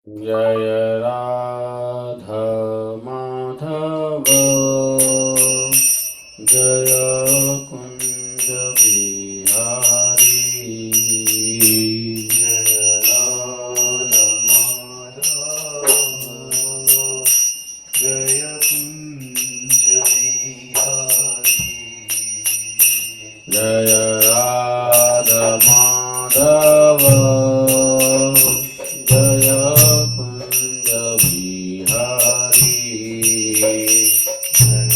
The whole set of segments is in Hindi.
जय राधा माधव जय कुंज बिहारी जय राधा माधव जय कुंज बिहारी जय राधा माधव जय कुंज बिहारी जय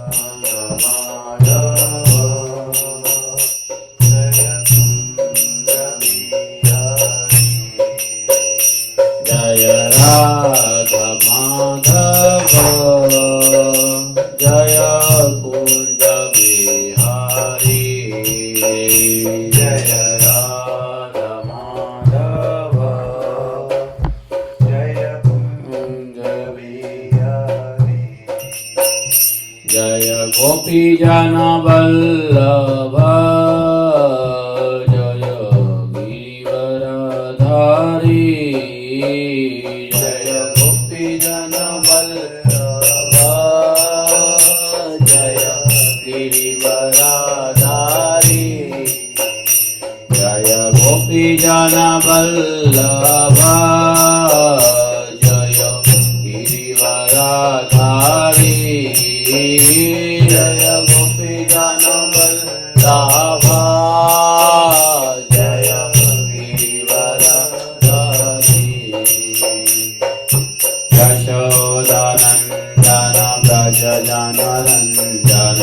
राधा माधव जय कुंज बिहारी जय राधा माधव जय कुंज बिहारी जय राधा माधव जय कुंज बिहारी जय गोपी जन वल्लभ जय गिरिवरधारी जय गोपी जन वल्लभ जय गिरिवरधारी जय गोपी जन वल्लभ जय गिरिवरधारी जय गोपी जन वल्लभ जय गिरिवरधारी यशोदानन्दन व्रज जनरञ्जन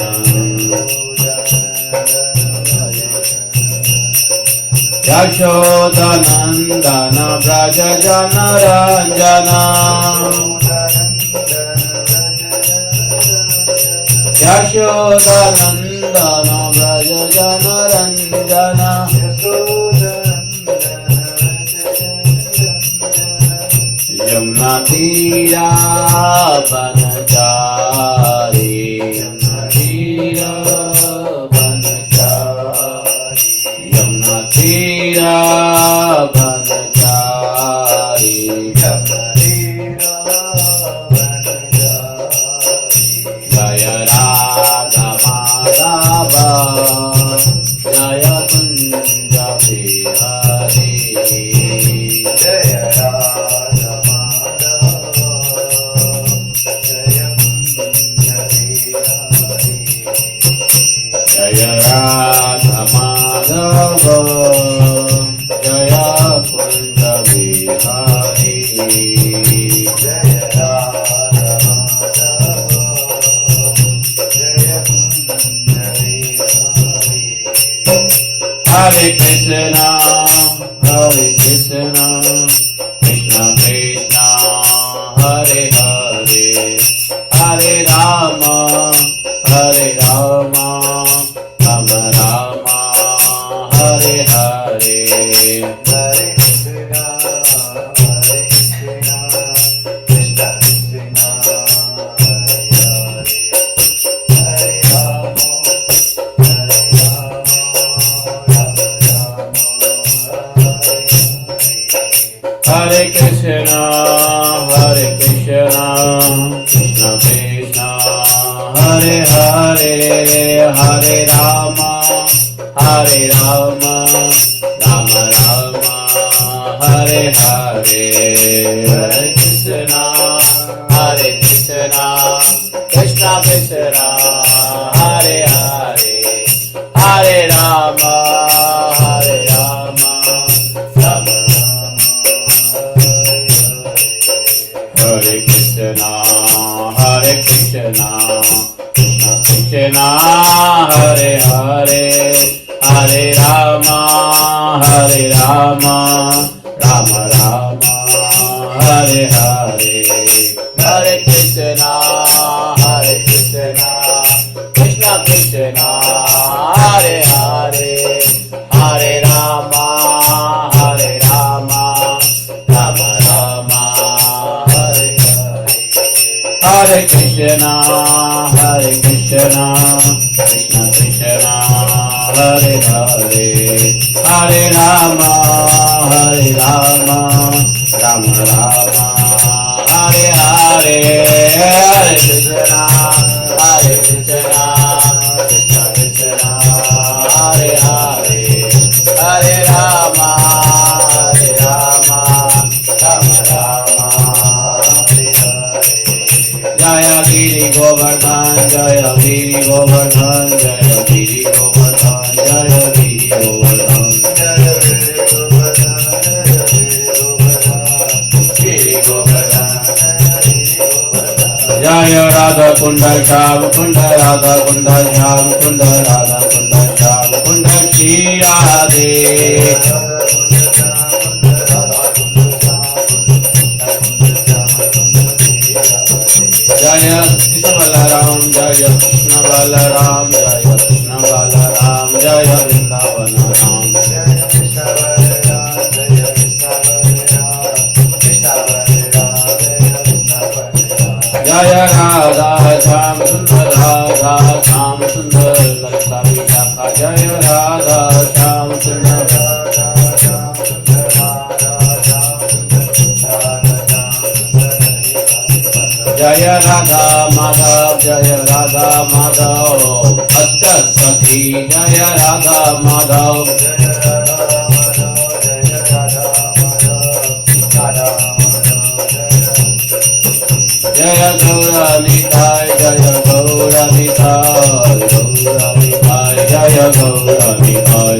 यशोदानन्दन व्रज जनरञ्जन यशोदानन्दन व्रज जनरञ्जन यमुना तीरा वनचारी यमुना तीरा वनचारी यमुना तीरा वनचारी यमुना तीरा वनचारी जय राधा माधव जय कुंज बिहारी जय राधा माधव जय कुंज बिहारी जय राधा माधव जय कुंज बिहारी जय राधा माधव जय कुंज बिहारी हरे कृष्णा कृष्ण कृष्ण हरे हरे हरे राम राम राम हरे हरे हरे कृष्णा कृष्ण कृष्ण हरे हरे हरे राम राम राम हरे कृष्णा कृष्ण कृष्ण हरे हरे हरे राम राम राम हरे हरे हरे कृष्णा कृष्ण कृष्ण हरे हरे हरे राम राम राम हरे कृष्णा कृष्ण कृष्ण हरे हरे हरे राम राम राम हरे हरे हरे कृष्णा कृष्ण कृष्ण हरे हरे हरे राम राम राम हरे हरे हरे कृष्णा कृष्ण कृष्ण हरे हरे हरे राम राम राम गोवर्धन जय गिरि गोवर्धन जय गिरि गोवर्धन जय गिरि गोवर्धन जय राधा कुंड श्याम कुंड राधा कुंड श्याम कुंड राधा कुंड श्याम कुंड श्री राधे जय कृष्ण बलराम जय कृष्ण बलराम जय कृष्ण बलराम जय वृंदावन राम जय कृष्ण बलराम जय कृष्ण बलराम जय राधा श्याम सुंदर राधा श्याम सुंदर ललिता विशाखा जय राधा श्याम सुंदर जय राधा माधव जय राधा माधव अष्ट सखी जय राधा माधव जय राधा माधव जय राधा माधव जय गौरनिताय जय गौरनिताय गौरनिताय जय गौरनिताय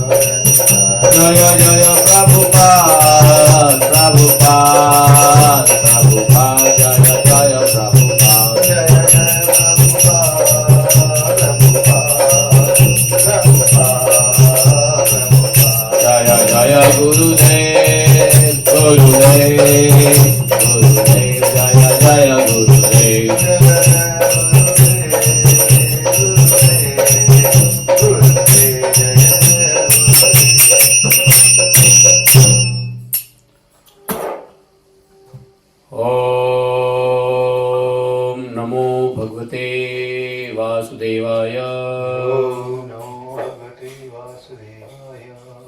जय जय प्रभुपाद प्रभुपाद प्रभुपाद जय जय प्रभुपाद जय जय प्रभुपाद जय जय गुरुदेव गुरुदेव गुरुदेव जय जय गुरुदेव ओम नमो भगवते वासुदेवाय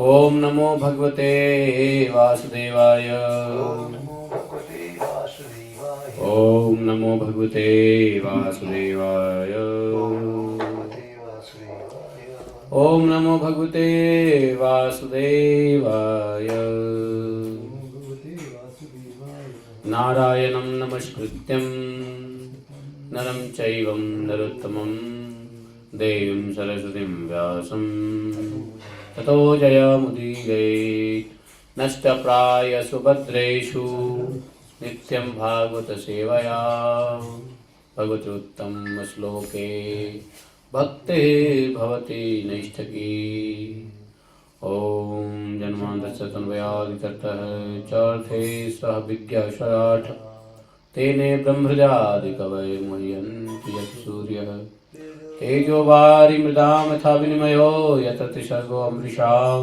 ओम नमो भगवते वासुदेवाय ओम नमो भगवते वासुदेवाय ओम नमो भगवते वासुदेवाय नारायणं नमस्कृत्यं नरं चैवं नरोत्तमं देवीं सरस्वतीं व्यासं ततो जयमुदीरयेत् नष्टप्रायसु भद्रेषु नित्यं भागवतसेवया भगवतोत्तमश्लोके भक्तिर्भवति नैष्ठकी ओम जन्मान्तस्य तन्वयादितरतः चार्थे सह विज्ञाशराठ तेने ब्रह्महृदादिकवये मुह्यन्ति यत्सूर्यः तेजो वारि मृदां यथा विनिमयो यत्र त्रिसर्गो अमृषां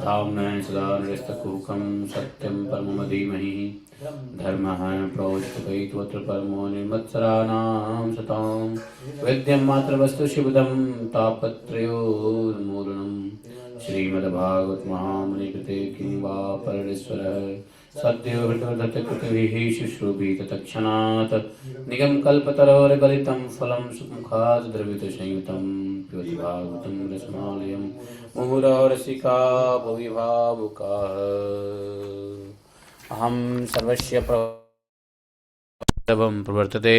धाम्ना सदा निरस्तकुहकं सत्यं परमं धीमहि धर्मः प्रोच्यते परमो निर्मत्सराणां सतां वेद्यं मात्रवस्तु शिवदं तापत्रयोन्मूलनम् श्रीमद्भागवत महामुनि कृते किं वा परमेश्वरः सद्यो हृदयकृतभिः शुश्रूषित तत्क्षणात् निगमकल्पतरोर्गलितं फलं सुमुखात् द्रवितसंयुतं पिबति भागवतं रसमालयं मुहुरः रसिका भुवि भावुकाः अहं सर्वस्य प्रभवं प्रवर्तते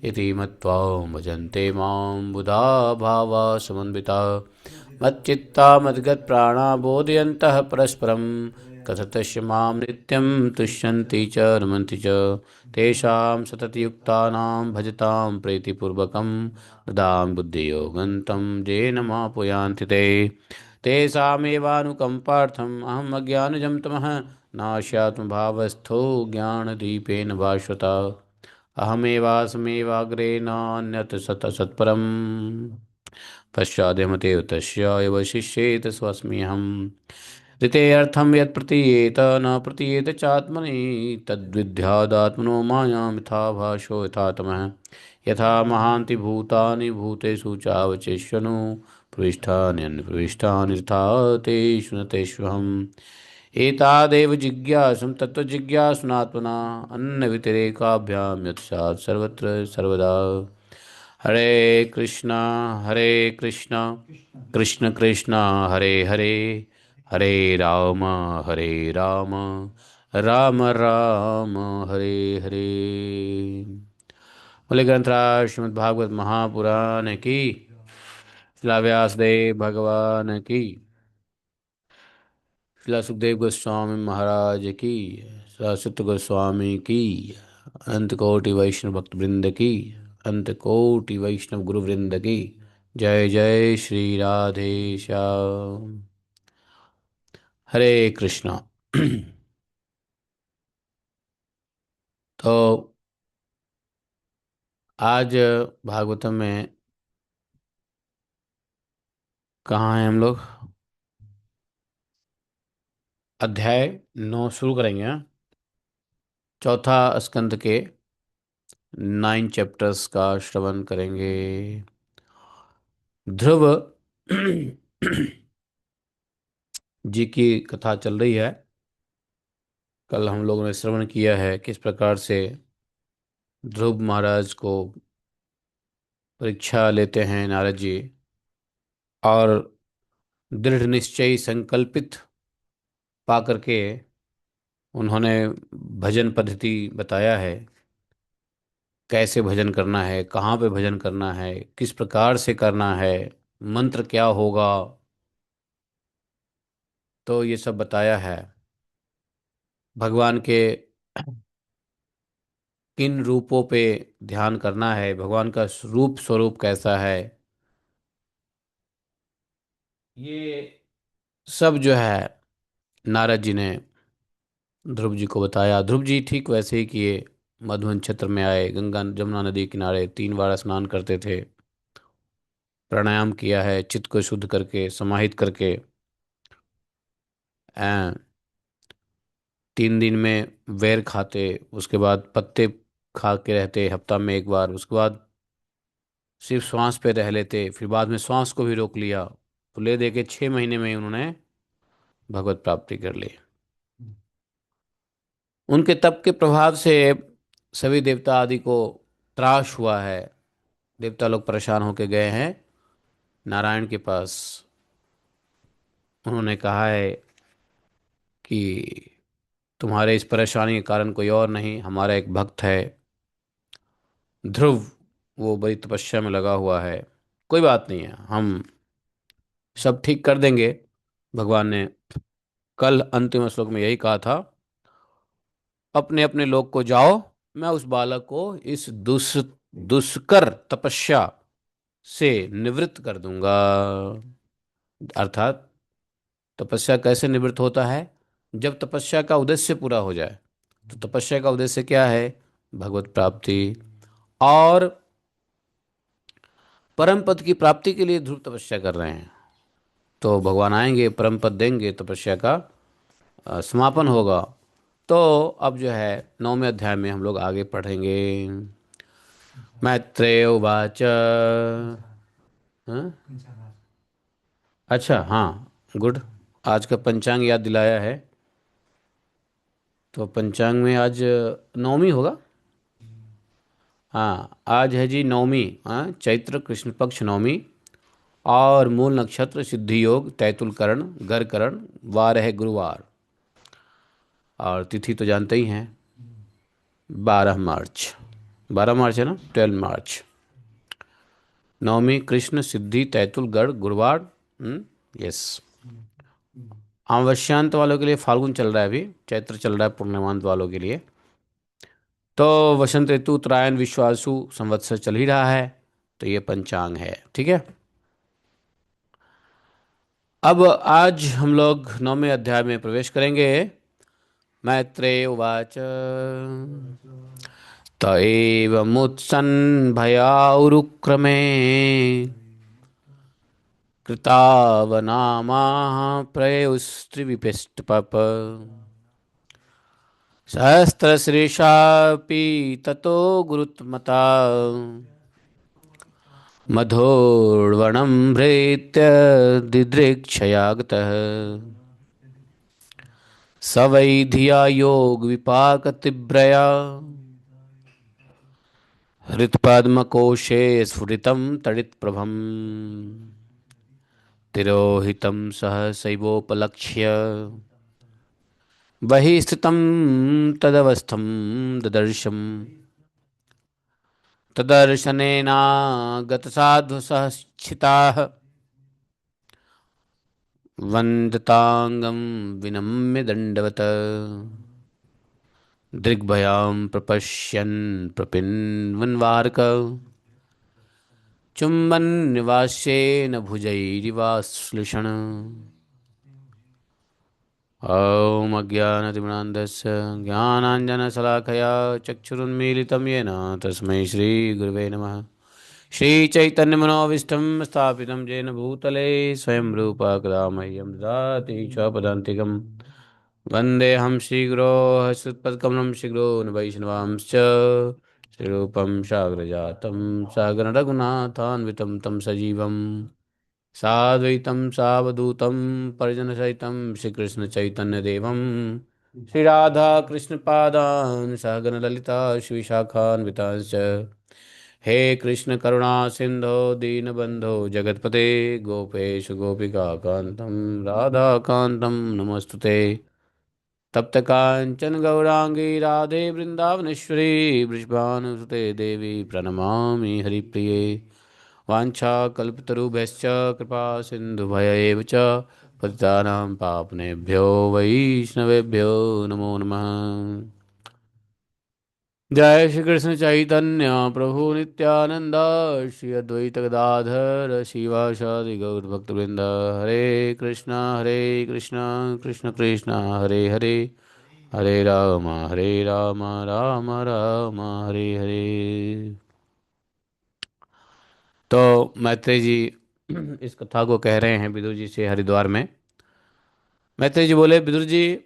इति मत्वा भजन्ते मां बुधा भावा समन्विता मच्चित्ता मद्गतप्राणा बोधयन्तः परस्परं कथतस्य मां नित्यं तुष्यन्ति च रमन्ति च तेषां सततयुक्तानां भजतां प्रीतिपूर्वकं ददामि बुद्धियोगन्तं येन मापुयान्ति ते तेषामेवानुकम्पार्थम् अहम् अज्ञानजं तमः नाशात्मभावस्थो ज्ञानदीपेन भास्वता अहमेवास्मेवाग्रे नान्यत् सत्परम् पश्चादेमतेव तस्य अवशिष्येत स्वस्म्यहम् ऋते अर्थं यत् प्रतीयेत न प्रतीयेत चात्मनि तद्विद्यादात्मनो मायां यथा भाषो यथा तमः यथा महान्ति भूतानि भूतेषु चावचेष्वनु प्रविष्टान्यन्प्रविष्टानि तथा तेषु न तेष्वहम् एतादेव जिज्ञासुं तत्त्वजिज्ञासुनात्मना अन्यव्यतिरेकाभ्यां यत् स्यात् सर्वत्र सर्वदा हरे कृष्णा कृष्ण कृष्ण हरे हरे हरे राम राम राम हरे हरे। बोले ग्रंथराज श्रीमद् भागवत महापुराण की। शिला व्यासदेव भगवान की। शिला सुखदेव गोस्वामी महाराज की। शिला सुत गोस्वामी की। अनंत कोटि वैष्णव भक्त वृंद की। अनंत कोटि वैष्णव गुरु वृंद की। जय जय श्री राधे श्याम। हरे कृष्णा। तो आज भागवतम में कहाँ हैं हम लोग? अध्याय 9 शुरू करेंगे, हाँ? चौथा स्कंद के 9 चैप्टर्स का श्रवण करेंगे। ध्रुव जी की कथा चल रही है। कल हम लोगों ने श्रवण किया है किस प्रकार से ध्रुव महाराज को परीक्षा लेते हैं नारद जी, और दृढ़ निश्चयी संकल्पित पा करके उन्होंने भजन पद्धति बताया है। कैसे भजन करना है, कहाँ पे भजन करना है, किस प्रकार से करना है, मंत्र क्या होगा, तो ये सब बताया है। भगवान के किन रूपों पे ध्यान करना है, भगवान का रूप स्वरूप कैसा है, ये सब जो है नारद जी ने ध्रुव जी को बताया। ध्रुव जी ठीक वैसे ही किए। मधुवन क्षेत्र में आए, गंगा जमुना नदी किनारे 3 बार स्नान करते थे। प्राणायाम किया है, चित्त को शुद्ध करके समाहित करके। 3 दिन में बेर खाते, उसके बाद पत्ते खा के रहते हफ्ता में 1 बार, उसके बाद सिर्फ श्वास पे रह लेते, फिर बाद में श्वास को भी रोक लिया। तो ले दे के 6 महीने में ही उन्होंने भगवत प्राप्ति कर ली। उनके तप के प्रभाव से सभी देवता आदि को त्रास हुआ है। देवता लोग परेशान होके गए हैं नारायण के पास। उन्होंने कहा है कि तुम्हारे इस परेशानी के कारण कोई और नहीं, हमारा एक भक्त है ध्रुव, वो बड़ी तपस्या में लगा हुआ है। कोई बात नहीं है, हम सब ठीक कर देंगे। भगवान ने कल अंतिम श्लोक में यही कहा था, अपने अपने लोक को जाओ, मैं उस बालक को इस दुष्कर तपस्या से निवृत्त कर दूंगा। अर्थात तपस्या कैसे निवृत्त होता है? जब तपस्या का उद्देश्य पूरा हो जाए। तो तपस्या का उद्देश्य क्या है? भगवत प्राप्ति। और परम पद की प्राप्ति के लिए ध्रुव तपस्या कर रहे हैं। तो भगवान आएंगे, परम पद देंगे, तपस्या का समापन होगा। तो अब जो है 9वें अध्याय में हम लोग आगे पढ़ेंगे। मैत्रेय उवाच। हाँ? अच्छा, हाँ, गुड। आज का पंचांग याद दिलाया है। तो पंचांग में आज नवमी होगा। हाँ, आज है जी नवमी, हाँ, चैत्र कृष्ण पक्ष नवमी। और मूल नक्षत्र सिद्धि योग, तैतुल करण, घर करण, वार है गुरुवार। और तिथि तो जानते ही हैं, 12 मार्च। 12 मार्च है ना, 12 मार्च। नवमी कृष्ण सिद्धि तैतुल गढ़ गुरुवार। यस। अमावस्यांत वालों के लिए फाल्गुन चल रहा है, अभी चैत्र चल रहा है पूर्णिमांत वालों के लिए। तो वसंत ऋतु उत्तरायण विश्वासु संवत्सर चल ही रहा है। तो ये पंचांग है, ठीक है। अब आज हम लोग 9वें अध्याय में प्रवेश करेंगे। मैत्रेय उवाच। त एवमुत्सन् भयाउरुक्रमे कृतावनामाः प्रयुस्त्रिविपिष्टपप सहस्रशीर्षापि ततो गुरुत्मता मधोर्वणं भृत्य दिदृक्षयागतः स वै धिया योगविपाकतिब्रया हृत्पद्मकोशे स्फुरितं तडित्प्रभम् तिरोहितं सहसैवोपलक्ष्य वही स्थितं तदवस्थं ददर्शम् तदर्शनेनागतसाधुसहस्थिताः वन्दतांगं विनम्य दण्डवत् दृग्भयां प्रपश्यन् प्रपिन्वन्वार्क चुम्बन्निवास्येन भुजैरिवाश्लिषन् ॐ अज्ञानतिमिरान्धस्य ज्ञानाञ्जनशलाकया चक्षुरुन्मीलितं येन तस्मै श्रीगुरुवे नमः। श्रीचैतन्यमनोभीष्टं स्थापितं येन भूतले स्वयं रूपा कदा मह्यं ददाति स्वपदान्तिकं वन्देऽहं श्रीगुरो हस्तपद्कमलं श्रीगुरो वैष्णवांश्च श्रीरूपं साग्रजातं सागररघुनाथान्वितं तं सजीवं साद्वैतं सावधूतं परिजनसहितं श्रीकृष्णचैतन्यदेवं श्रीराधाकृष्णपादान् सहगणललिता श्रीशाखान्वितांश्च हे कृष्ण करुणा सिंधो दीनबंधो जगतपते गोपेश गोपिका कांतम राधा कांतम नमस्तुते तप्त कांचन गौरांगी राधे वृंदावनेश्वरी वृषभानुसुते देवी प्रणमामि हरिप्रिये वाञ्छाकल्पतरुभ्यश्च कृपा सिन्धुभयैव च पतितानां पावनेभ्यो वैष्णवेभ्यो नमो नमः। जय श्री कृष्ण चैतन्य प्रभु नित्यानंद श्री अद्वैत गदाधर शिवासादि गौर भक्तवृंद हरे कृष्णा कृष्ण कृष्ण हरे हरे हरे राम राम राम हरे हरे। तो मैत्रेय जी इस कथा को कह रहे हैं विदुर जी से हरिद्वार में। मैत्रेय जी बोले, विदुर जी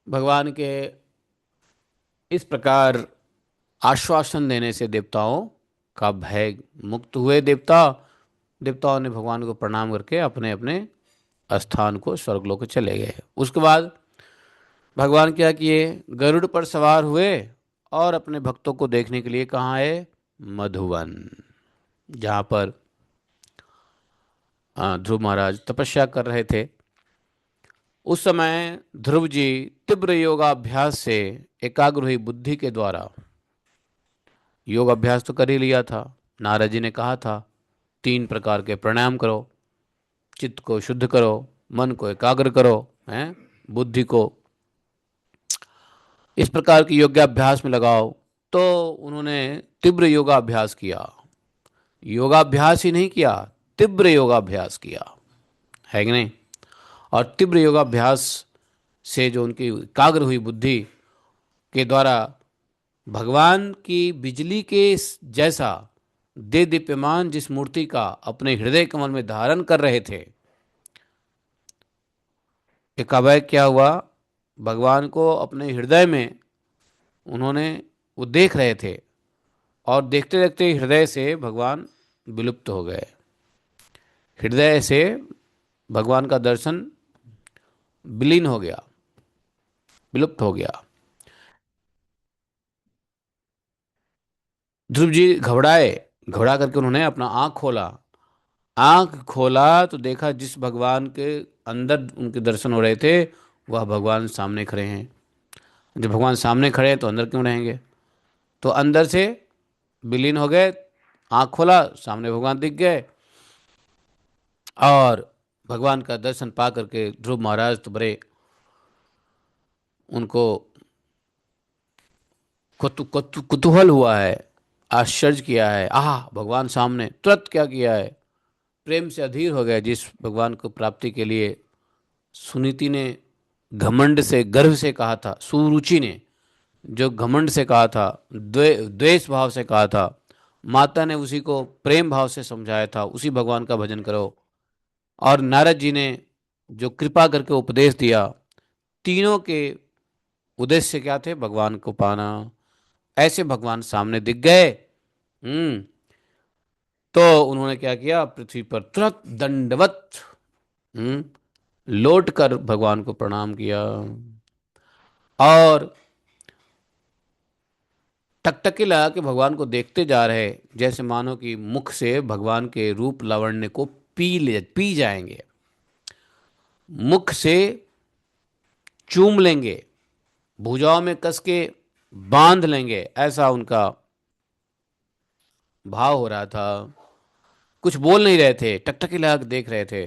भगवान के इस प्रकार आश्वासन देने से देवताओं का भय मुक्त हुए। देवताओं ने भगवान को प्रणाम करके अपने अपने स्थान को स्वर्गलोक को चले गए। उसके बाद भगवान क्या किए, गरुड़ पर सवार हुए और अपने भक्तों को देखने के लिए कहाँ आए, मधुवन, जहाँ पर ध्रुव महाराज तपस्या कर रहे थे। उस समय ध्रुव जी तीव्र योगाभ्यास से एकाग्र हुई बुद्धि के द्वारा, योग अभ्यास तो कर ही लिया था, नारद जी ने कहा था 3 प्रकार के प्राणायाम करो, चित्त को शुद्ध करो, मन को एकाग्र करो, हैं, बुद्धि को इस प्रकार की योगाभ्यास में लगाओ। तो उन्होंने तीव्र योगाभ्यास किया, योगाभ्यास ही नहीं किया, तीव्र योगाभ्यास किया, है कि नहीं। और तीव्र योगाभ्यास से जो उनकी एकाग्र हुई बुद्धि के द्वारा भगवान की बिजली के जैसा दे दीप्यमान जिस मूर्ति का अपने हृदय कमल में धारण कर रहे थे, एक अवय क्या हुआ, भगवान को अपने हृदय में उन्होंने वो देख रहे थे और देखते देखते हृदय से भगवान विलुप्त हो गए। हृदय से भगवान का दर्शन विलीन हो गया, विलुप्त हो गया। ध्रुव जी घबराए, घबरा करके उन्होंने अपना आँख खोला। आँख खोला तो देखा जिस भगवान के अंदर उनके दर्शन हो रहे थे वह भगवान सामने खड़े हैं। जब भगवान सामने खड़े हैं तो अंदर क्यों रहेंगे, तो अंदर से विलीन हो गए। आँख खोला, सामने भगवान दिख गए और भगवान का दर्शन पा करके ध्रुव महाराज तो बड़े उनको कुतूहल हुआ है, आश्चर्य किया है। आह, भगवान सामने, तुरंत क्या किया है, प्रेम से अधीर हो गया। जिस भगवान को प्राप्ति के लिए सुनीति ने घमंड से गर्व से कहा था, सुरुचि ने जो घमंड से कहा था, द्वेष भाव से कहा था, माता ने उसी को प्रेम भाव से समझाया था, उसी भगवान का भजन करो। और नारद जी ने जो कृपा करके उपदेश दिया, तीनों के उद्देश्य क्या थे, भगवान को पाना। ऐसे भगवान सामने दिख गए। तो उन्होंने क्या किया, पृथ्वी पर तुरंत दंडवत लौट कर भगवान को प्रणाम किया और टकटकी लगा के भगवान को देखते जा रहे, जैसे मानो कि मुख से भगवान के रूप लावण्य को पी जाएंगे। मुख से चूम लेंगे, भुजाओं में कस के बांध लेंगे, ऐसा उनका भाव हो रहा था। कुछ बोल नहीं रहे थे, टकटकी लगा के देख रहे थे,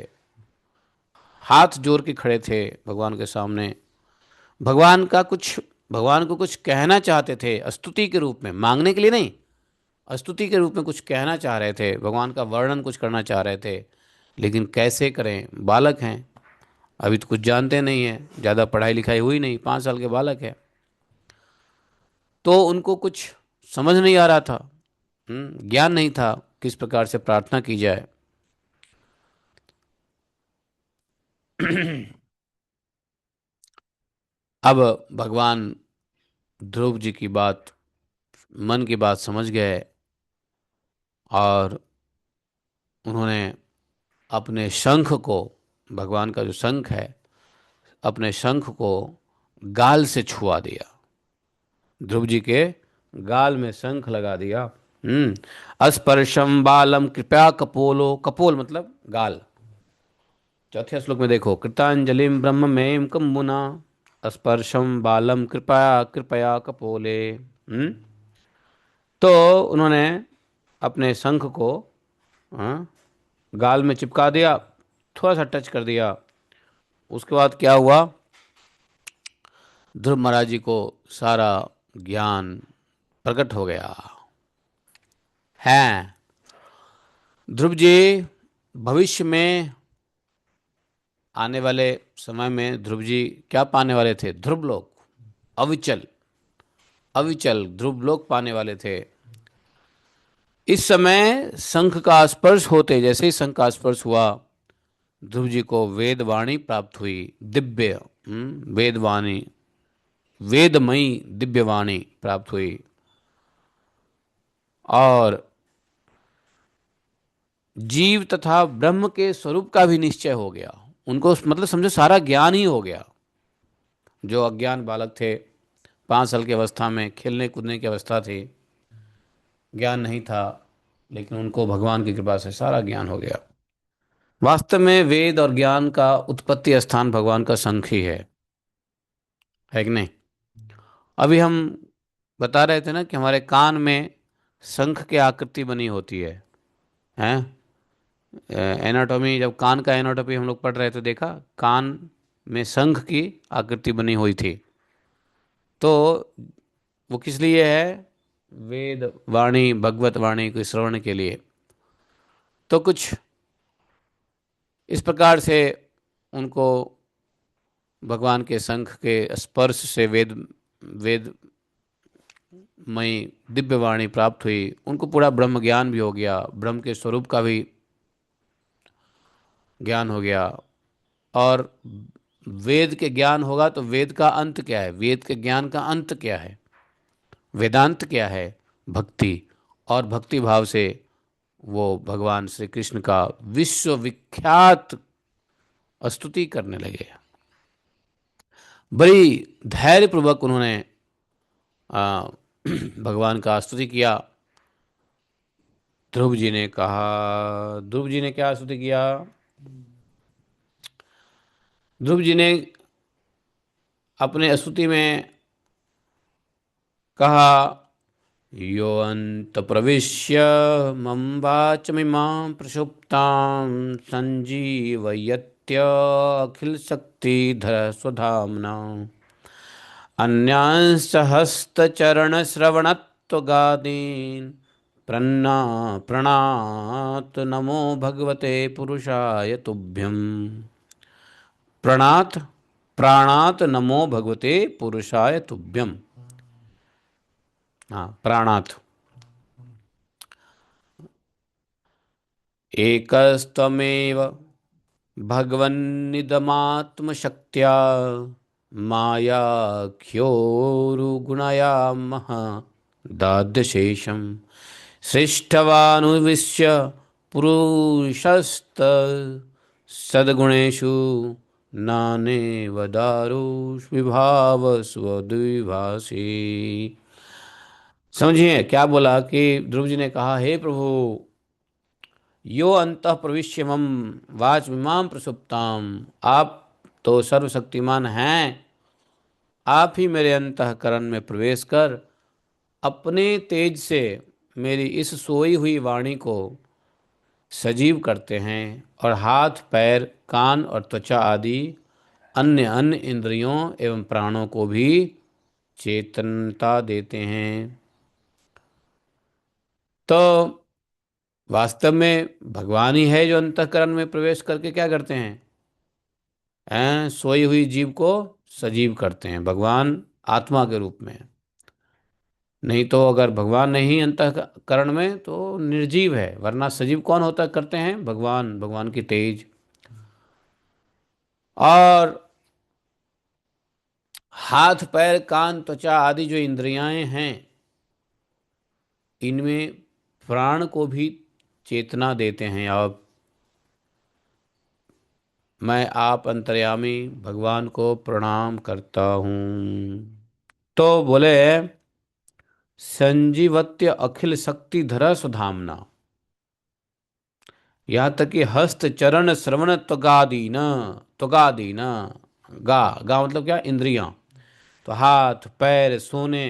हाथ जोड़ के खड़े थे भगवान के सामने। भगवान का कुछ भगवान को कुछ कहना चाहते थे, स्तुति के रूप में, मांगने के लिए नहीं, स्तुति के रूप में कुछ कहना चाह रहे थे, भगवान का वर्णन कुछ करना चाह रहे थे। लेकिन कैसे करें, बालक हैं, अभी तो कुछ जानते नहीं हैं, ज़्यादा पढ़ाई लिखाई हुई नहीं, 5 साल के बालक है। तो उनको कुछ समझ नहीं आ रहा था, ज्ञान नहीं था किस प्रकार से प्रार्थना की जाए। अब भगवान ध्रुव जी की बात, मन की बात समझ गए, और उन्होंने अपने शंख को, भगवान का जो शंख है, अपने शंख को गाल से छुआ दिया, ध्रुव जी के गाल में शंख लगा दिया। अस्पर्शम बालम कृपया कपोलो, कपोल मतलब गाल। चौथे श्लोक में देखो, कृतांजलिम ब्रह्म में कम मुना, स्पर्शम बालम कृपया कृपया कपोले। तो उन्होंने अपने शंख को, हाँ, गाल में चिपका दिया, थोड़ा सा टच कर दिया। उसके बाद क्या हुआ, ध्रुव महाराज जी को सारा ज्ञान प्रकट हो गया है। ध्रुव जी भविष्य में आने वाले समय में ध्रुव जी क्या पाने वाले थे, ध्रुव लोक, अविचल, अविचल ध्रुव लोक पाने वाले थे। इस समय शंख का स्पर्श होते, जैसे ही शंख का स्पर्श हुआ, ध्रुव जी को वेद वाणी प्राप्त हुई, दिव्य, वेद वाणी, वेदमयी दिव्य वाणी प्राप्त हुई। और जीव तथा ब्रह्म के स्वरूप का भी निश्चय हो गया उनको, मतलब समझो सारा ज्ञान ही हो गया। जो अज्ञान बालक थे, 5 साल की अवस्था में, खेलने कूदने की अवस्था थी, ज्ञान नहीं था, लेकिन उनको भगवान की कृपा से सारा ज्ञान हो गया। वास्तव में वेद और ज्ञान का उत्पत्ति स्थान भगवान का शंख ही है कि नहीं। अभी हम बता रहे थे ना कि हमारे कान में शंख की आकृति बनी होती है। एनाटॉमी, जब कान का एनाटॉमी हम लोग पढ़ रहे थे, देखा कान में शंख की आकृति बनी हुई थी। तो वो किस लिए है, वेद वाणी, भगवत वाणी को श्रवण के लिए। तो कुछ इस प्रकार से उनको भगवान के शंख के स्पर्श से वेद मई दिव्य वाणी प्राप्त हुई, उनको पूरा ब्रह्म ज्ञान भी हो गया, ब्रह्म के स्वरूप का भी ज्ञान हो गया। और वेद के ज्ञान होगा तो वेद का अंत क्या है, वेद के ज्ञान का अंत क्या है, वेदांत क्या है, भक्ति। और भक्ति भाव से वो भगवान श्री कृष्ण का विश्वविख्यात स्तुति करने लगे। बड़ी धैर्यपूर्वक उन्होंने आ, भगवान का स्तुति किया। ध्रुव जी ने कहा, ध्रुव जी ने क्या स्तुति किया, ध्रुव जी ने अपने स्तुति में कहा, यो अंत प्रविश्य मम वाचमिमां प्रसुप्तां संजीवयत्य अखिल शक्तिधर स्वधाम्ना अन्यांश हस्तचरण श्रवणत्वगादीन् प्रन्ना प्रणात नमो भगवते पुरुषाय तुभ्यम्। प्रणात, प्राणात नमो भगवते पुरुषाय तुभ्यम्। हाँ, प्राणात। एकस्त्वमेव भगवन्निदमात्मशक्त्या मायाख्योरुगुणया महा दाद्यशेषम् सृष्टवानुविश्य पुरुषस्त सद्गुणेषु नानेव दारुष विभाव स्वद्विभाषी। समझिए क्या बोला कि ध्रुव जी ने कहा, हे प्रभु, यो अंतः प्रविश्य मम वाच विमाम प्रसुप्ताम, आप तो सर्वशक्तिमान हैं, आप ही मेरे अंतःकरण में प्रवेश कर अपने तेज से मेरी इस सोई हुई वाणी को सजीव करते हैं और हाथ पैर कान और त्वचा आदि अन्य अन्य इंद्रियों एवं प्राणों को भी चेतनता देते हैं। तो वास्तव में भगवान ही है जो अंतःकरण में प्रवेश करके क्या करते हैं, सोई हुई जीव को सजीव करते हैं, भगवान आत्मा के रूप में। नहीं तो अगर भगवान नहीं अंतःकरण में तो निर्जीव है, वरना सजीव कौन होता करते हैं, भगवान, भगवान की तेज। और हाथ पैर कान त्वचा आदि जो इंद्रियां हैं, इनमें प्राण को भी चेतना देते हैं। अब मैं आप अंतर्यामी भगवान को प्रणाम करता हूँ। तो बोले, संजीवत्य अखिल शक्तिधर सुधामना, यहाँ तक कि हस्त चरण श्रवण त्वगादीन, त्वगादीन, गा गा मतलब क्या, इंद्रियां। तो हाथ पैर सोने,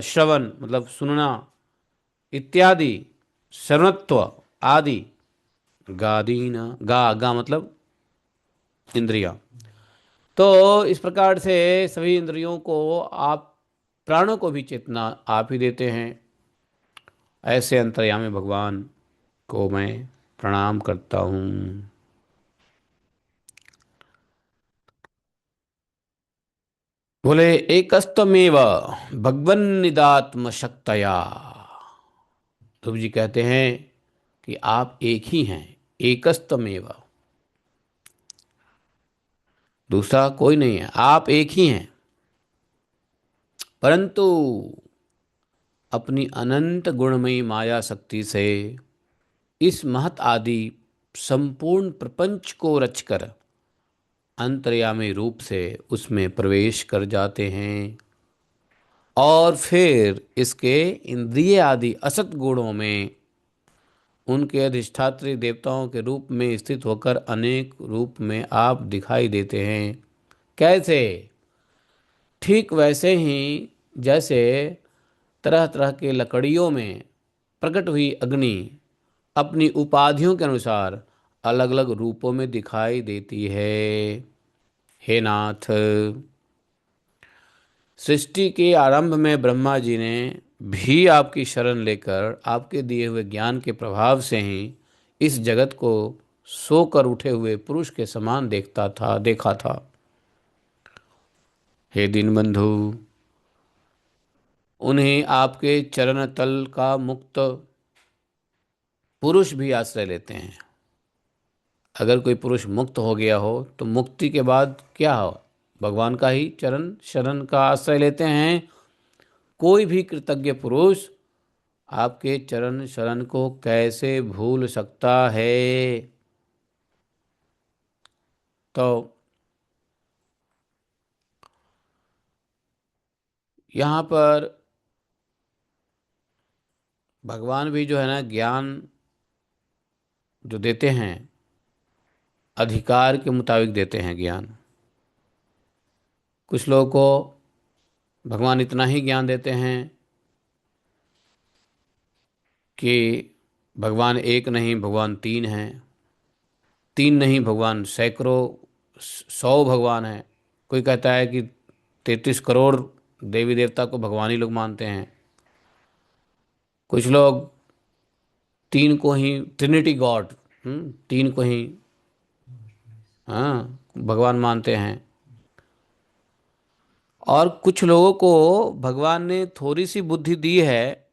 श्रवण मतलब सुनना, इत्यादि, श्रवणत्व आदि, गादीन, गा गा मतलब इंद्रियां। तो इस प्रकार से सभी इंद्रियों को आप, प्राणों को भी चेतना आप ही देते हैं। ऐसे अंतर्यामी भगवान को मैं प्रणाम करता हूँ। बोले, एकस्तमेव भगवन्निदात्म शक्तया। ध्रुव जी कहते हैं कि आप एक ही हैं, एकस्तमेव, दूसरा कोई नहीं है, आप एक ही हैं। परंतु अपनी अनंत गुणमयी माया शक्ति से इस महत आदि संपूर्ण प्रपंच को रचकर अंतर्यामी रूप से उसमें प्रवेश कर जाते हैं और फिर इसके इंद्रिय आदि असत गुणों में उनके अधिष्ठात्री देवताओं के रूप में स्थित होकर अनेक रूप में आप दिखाई देते हैं। कैसे? ठीक वैसे ही जैसे तरह तरह के लकड़ियों में प्रकट हुई अग्नि अपनी उपाधियों के अनुसार अलग अलग रूपों में दिखाई देती है। हे नाथ, सृष्टि के आरंभ में ब्रह्मा जी ने भी आपकी शरण लेकर आपके दिए हुए ज्ञान के प्रभाव से ही इस जगत को सोकर उठे हुए पुरुष के समान देखा था। हे दीनबंधु, उन्हें आपके चरण तल का मुक्त पुरुष भी आश्रय लेते हैं। अगर कोई पुरुष मुक्त हो गया हो तो मुक्ति के बाद क्या हो, भगवान का ही चरण शरण का आश्रय लेते हैं। कोई भी कृतज्ञ पुरुष आपके चरण शरण को कैसे भूल सकता है? तो यहाँ पर भगवान भी जो है ना, ज्ञान जो देते हैं अधिकार के मुताबिक देते हैं ज्ञान। कुछ लोगों को भगवान इतना ही ज्ञान देते हैं कि भगवान एक नहीं, भगवान तीन हैं, तीन नहीं भगवान सैकड़ों, 100 भगवान हैं। कोई कहता है कि 33 करोड़ देवी देवता को भगवान ही लोग मानते हैं। कुछ लोग तीन को ही ट्रिनिटी गॉड, तीन को ही हाँ भगवान मानते हैं। और कुछ लोगों को भगवान ने थोड़ी सी बुद्धि दी है,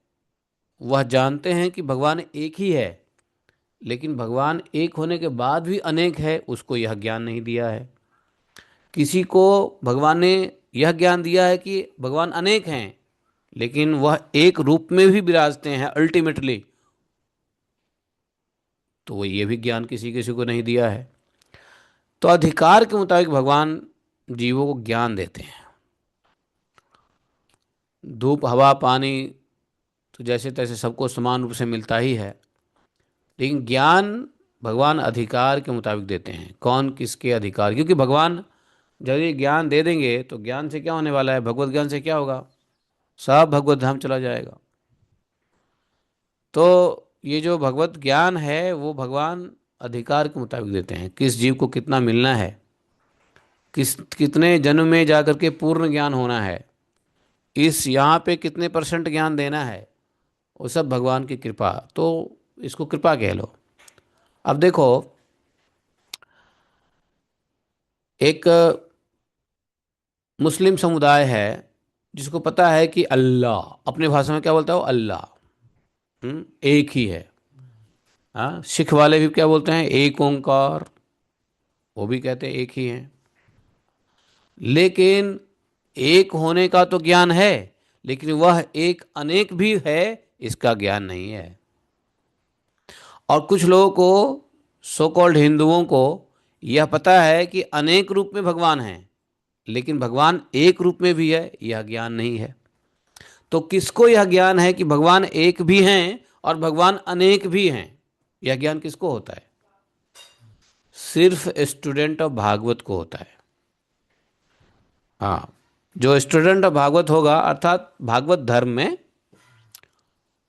वह जानते हैं कि भगवान एक ही है, लेकिन भगवान एक होने के बाद भी अनेक है, उसको यह ज्ञान नहीं दिया है। किसी को भगवान ने यह ज्ञान दिया है कि भगवान अनेक हैं, लेकिन वह एक रूप में भी विराजते हैं अल्टीमेटली, तो वो ये भी ज्ञान किसी किसी को नहीं दिया है। तो अधिकार के मुताबिक भगवान जीवों को ज्ञान देते हैं। धूप हवा पानी तो जैसे तैसे सबको समान रूप से मिलता ही है, लेकिन ज्ञान भगवान अधिकार के मुताबिक देते हैं। कौन किसके अधिकार, क्योंकि भगवान जब ये ज्ञान दे देंगे तो ज्ञान से क्या होने वाला है, भगवत ज्ञान से क्या होगा, सब भगवत धाम चला जाएगा। तो ये जो भगवत ज्ञान है वो भगवान अधिकार के मुताबिक देते हैं, किस जीव को कितना मिलना है, किस कितने जन्म में जाकर के पूर्ण ज्ञान होना है, इस यहाँ पे कितने परसेंट ज्ञान देना है, वो सब भगवान की कृपा। तो इसको कृपा कह लो। अब देखो, एक मुस्लिम समुदाय है जिसको पता है कि अल्लाह, अपने भाषा में क्या बोलता है वो, अल्लाह एक ही है। हाँ, सिख वाले भी क्या बोलते हैं, एक ओंकार, वो भी कहते हैं एक ही है। लेकिन एक होने का तो ज्ञान है, लेकिन वह एक अनेक भी है, इसका ज्ञान नहीं है। और कुछ लोगों को, सो कॉल्ड हिंदुओं को, यह पता है कि अनेक रूप में भगवान है, लेकिन भगवान एक रूप में भी है, यह ज्ञान नहीं है। तो किसको यह ज्ञान है कि भगवान एक भी हैं और भगवान अनेक भी हैं, यह ज्ञान किसको होता है? सिर्फ स्टूडेंट ऑफ भागवत को होता है। हाँ, जो स्टूडेंट ऑफ भागवत होगा, अर्थात भागवत धर्म में,